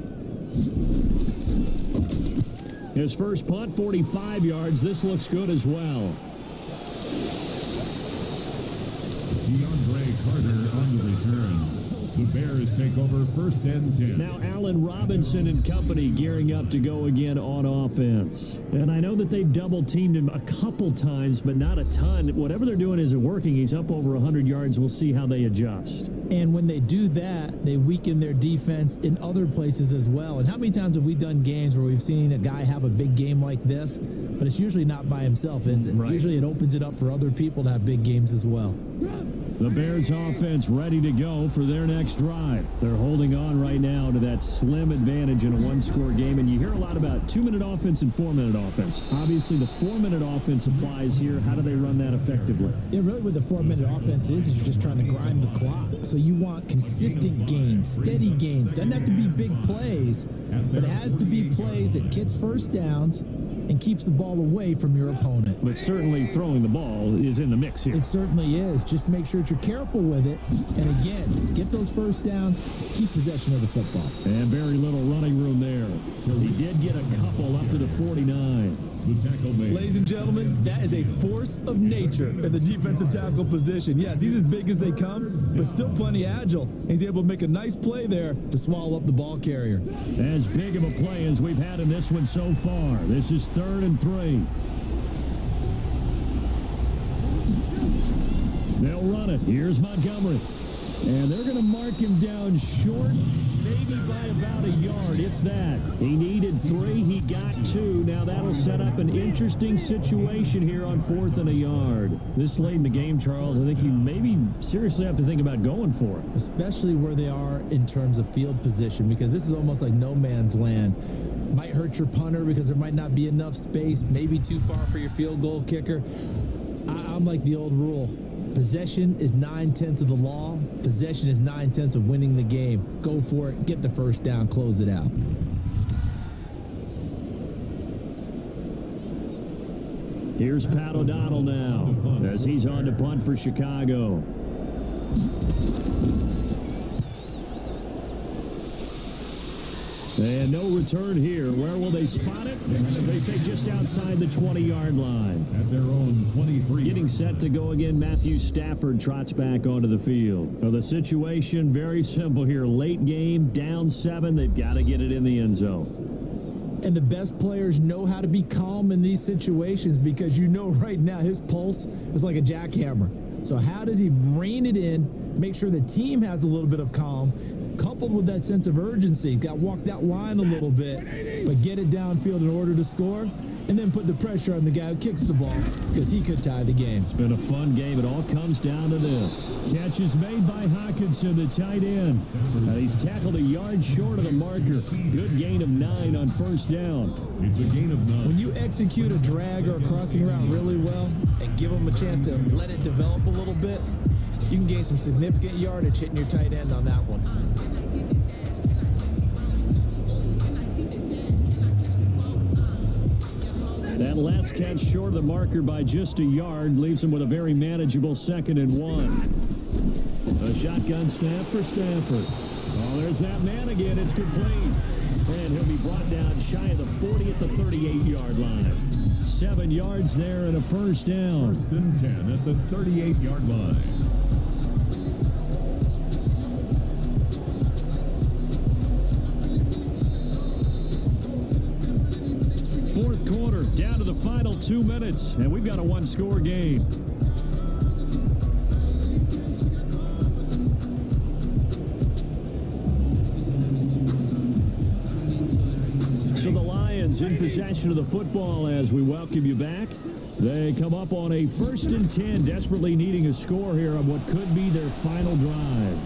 His first punt, 45 yards. This looks good as well. DeAndre Carter on the return. The Bears take over 1st and 10. Now Allen Robinson and company gearing up to go again on offense. And I know that they've double-teamed him a couple times, but not a ton. Whatever they're doing isn't working. He's up over 100 yards. We'll see how they adjust. And when they do that, they weaken their defense in other places as well. And how many times have we done games where we've seen a guy have a big game like this, but it's usually not by himself, is it? Right. Usually it opens it up for other people to have big games as well. The Bears offense ready to go for their next drive. They're holding on right now to that slim advantage in a one-score game. And you hear a lot about 2-minute offense and 4-minute offense. Obviously, the 4-minute offense applies here. How do they run that effectively? Yeah, really what the 4-minute offense is you're just trying to grind the clock. So you want consistent gains, steady gains. Doesn't have to be big plays, but it has to be plays that gets first downs and keeps the ball away from your opponent. But certainly throwing the ball is in the mix here. It certainly is. Just make sure that you're careful with it. And again, get those first downs, keep possession of the football. And very little running room there. He did get a couple up to the 49. The tackle made. Ladies and gentlemen, that is a force of nature in the defensive tackle position. Yes, he's as big as they come, but still plenty agile. He's able to make a nice play there to swallow up the ball carrier. As big of a play as we've had in this one so far. This is 3rd and 3. They'll run it. Here's Montgomery. And they're going to mark him down short, maybe by about a yard, if that. He needed 3. He got 2. Now that'll set up an interesting situation here on 4th and a yard. This late in the game, Charles, I think you maybe seriously have to think about going for it. Especially where they are in terms of field position, because this is almost like no man's land. Might hurt your punter because there might not be enough space, maybe too far for your field goal kicker. I'm like the old rule. Possession is 9/10 of the law. Possession is 9/10 of winning the game. Go for it. Get the first down. Close it out. Here's Pat O'Donnell now as he's on to punt for Chicago. And no return here. Where will they spot it? They say just outside the 20-yard line. At their own 23. Getting set to go again, Matthew Stafford trots back onto the field. Well, the situation, very simple here. Late game, down 7. They've got to get it in the end zone. And the best players know how to be calm in these situations because you know right now his pulse is like a jackhammer. So how does he rein it in, make sure the team has a little bit of calm, coupled with that sense of urgency? Got to walk that line a little bit, but get it downfield in order to score, and then put the pressure on the guy who kicks the ball because he could tie the game. It's been a fun game. It all comes down to this. Catch is made by Hawkinson, the tight end. He's tackled a yard short of the marker. Good gain of 9 on first down. It's a gain of 9. When you execute a drag or a crossing route really well and give them a chance to let it develop a little bit, you can gain some significant yardage hitting your tight end on that one. That last catch short of the marker by just a yard leaves him with a very manageable 2nd and 1. A shotgun snap for Stafford. Oh, there's that man again. It's complete. And he'll be brought down shy of the 40 at the 38-yard line. 7 yards there and a first down. 1st and 10 at the 38-yard line. Fourth quarter, down to the final 2 minutes, and we've got a one-score game. Lions in possession of the football as we welcome you back. They come up on a 1st and 10, desperately needing a score here on what could be their final drive.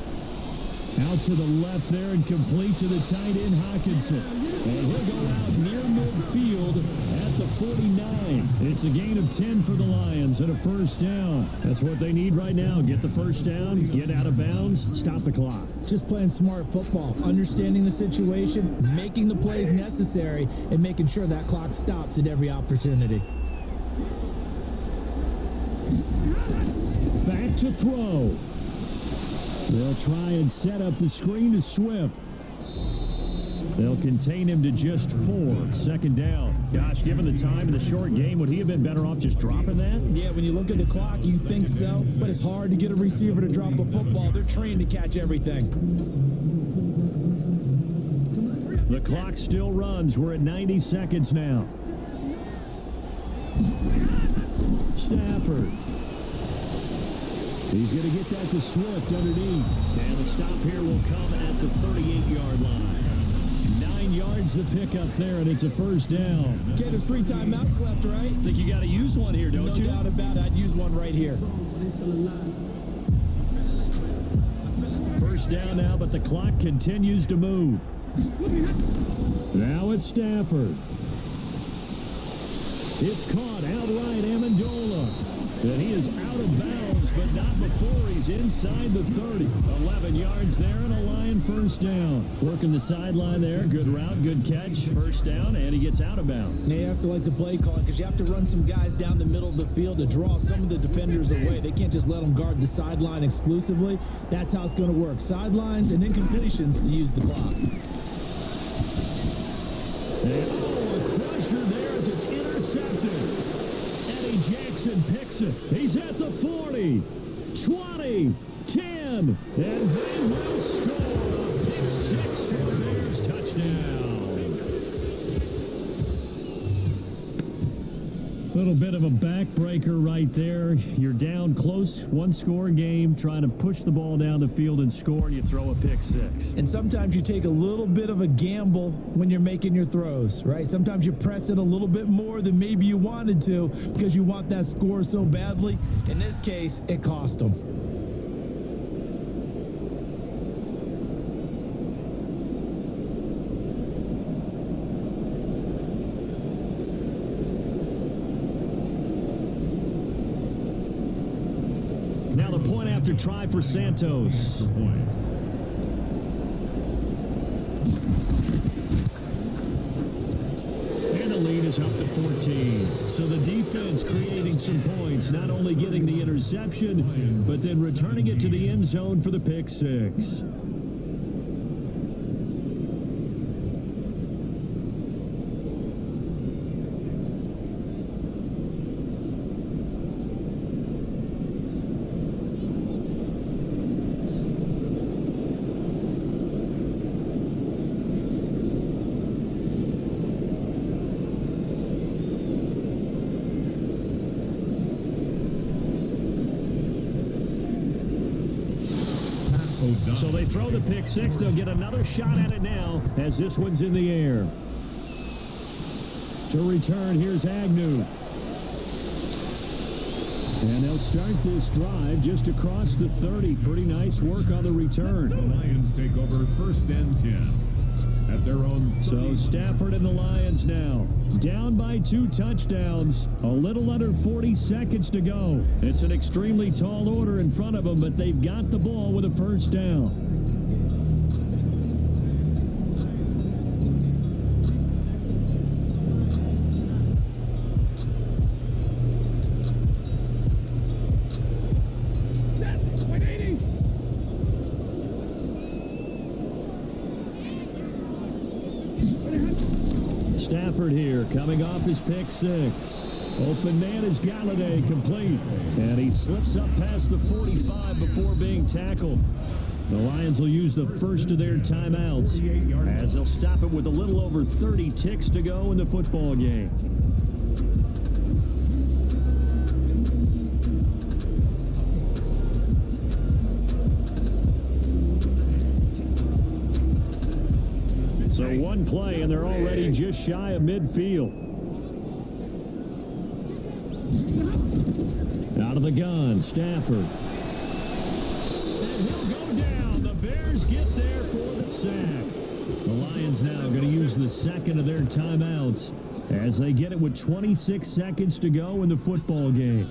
Out to the left there and complete to the tight end, Hawkinson. And he'll go out near midfield at the 49. It's a gain of 10 for the Lions and a first down. That's what they need right now. Get the first down, get out of bounds, stop the clock. Just playing smart football, understanding the situation, making the plays necessary, and making sure that clock stops at every opportunity. Back to throw. They'll try and set up the screen to Swift. They'll contain him to just 4. Second down. Gosh, given the time in the short game, would he have been better off just dropping that? Yeah, when you look at the clock, you think so, but it's hard to get a receiver to drop a football. They're trained to catch everything. The clock still runs. We're at 90 seconds now. Stafford. He's going to get that to Swift underneath. And the stop here will come at the 38-yard line. 9 yards the pickup there, and it's a first down. Okay, there's 3 timeouts left, right? Think you got to use one here, don't you? No doubt about it. I'd use one right here. First down now, but the clock continues to move. Now it's Stafford. It's caught outright, Amendola. And he is out of bounds, but not before he's inside the 30. 11 yards there and a Lion first down. Working the sideline there. Good route, good catch. First down, and he gets out of bounds. You have to like the play call because you have to run some guys down the middle of the field to draw some of the defenders away. They can't just let them guard the sideline exclusively. That's how it's going to work. Sidelines and incompletions to use the clock. And a crusher there as it's intercepted. Jackson picks it. He's at the 40, 20, 10, and they will score a pick 6 for the Bears. Touchdown. Little bit of a backbreaker right there. You're down close, 1-score game, trying to push the ball down the field and score, and you throw a pick 6. And sometimes you take a little bit of a gamble when you're making your throws, right? Sometimes you press it a little bit more than maybe you wanted to because you want that score so badly. In this case, it cost them. Now the point after try for Santos. And the lead is up to 14. So the defense creating some points, not only getting the interception, but then returning it to the end zone for the pick 6. So they throw the pick 6. They'll get another shot at it now as this one's in the air. To return, here's Agnew. And they'll start this drive just across the 30. Pretty nice work on the return. The Lions take over 1st and 10 at their own 30. So Stafford and the Lions now down by 2 touchdowns. A little under 40 seconds to go. It's an extremely tall order in front of them, but they've got the ball with a first down. Stafford here, coming off his pick 6. Open man is Galladay, complete. And he slips up past the 45 before being tackled. The Lions will use the first of their timeouts as they'll stop it with a little over 30 ticks to go in the football game. So one play, and they're already just shy of midfield. Out of the gun, Stafford. And he'll go down. The Bears get there for the sack. The Lions now going to use the second of their timeouts as they get it with 26 seconds to go in the football game.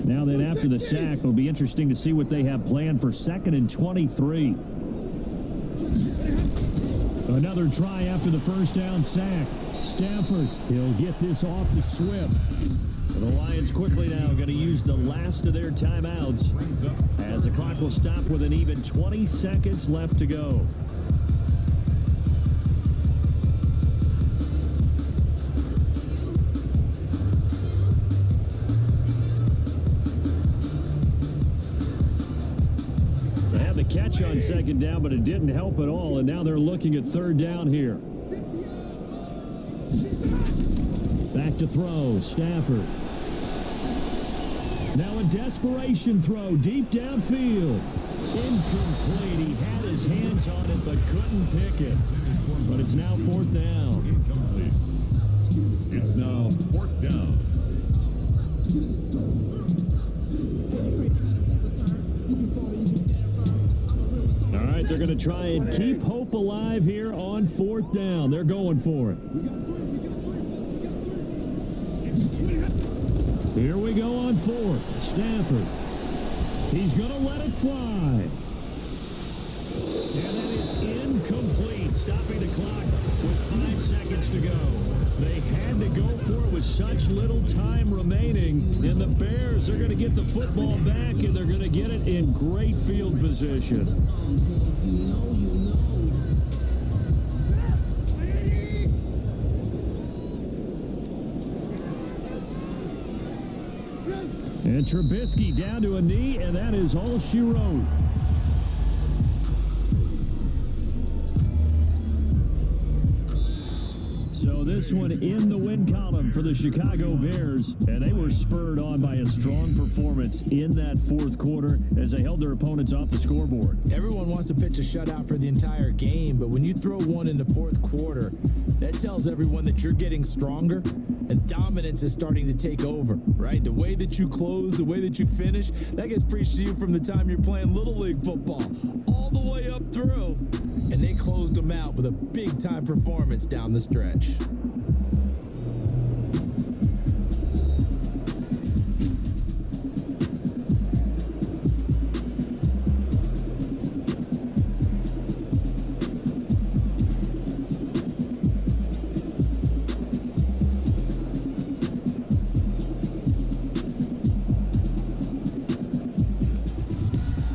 Now then, after the sack, it'll be interesting to see what they have planned for 2nd and 23. Another try after the first down sack. Stafford, he'll get this off to Swift. The Lions quickly now going to use the last of their timeouts as the clock will stop with an even 20 seconds left to go. They had the catch on 2nd down, but it didn't help at all, and now they're looking at 3rd down here. Back to throw, Stafford. Now a desperation throw deep downfield. Incomplete. He had his hands on it but couldn't pick it. But it's now 4th down. Incomplete. It's now 4th down. All right, they're going to try and keep hope alive here on 4th down. They're going for it. Here we go on 4th. Stafford. He's going to let it fly. And that is incomplete, stopping the clock with 5 seconds to go. They had to go for it with such little time remaining, and the Bears are going to get the football back, and they're going to get it in great field position. And Trubisky down to a knee, and that is all she wrote. So this one in the win column for the Chicago Bears, and they were spurred on by a strong performance in that 4th quarter as they held their opponents off the scoreboard. Everyone wants to pitch a shutout for the entire game, but when you throw one in the 4th quarter, that tells everyone that you're getting stronger and dominance is starting to take over, right? The way that you close, the way that you finish, that gets preached to you from the time you're playing Little League football all the way up through. And they closed them out with a big-time performance down the stretch.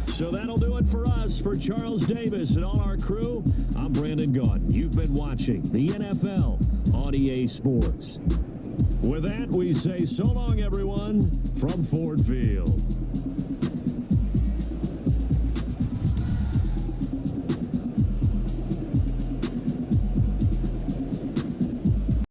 So that'll do it for us. For Charles Davis and all our crew, I'm Brandon Gaudin. You've been watching the NFL on EA Sports. With that, we say so long, everyone, from Ford Field.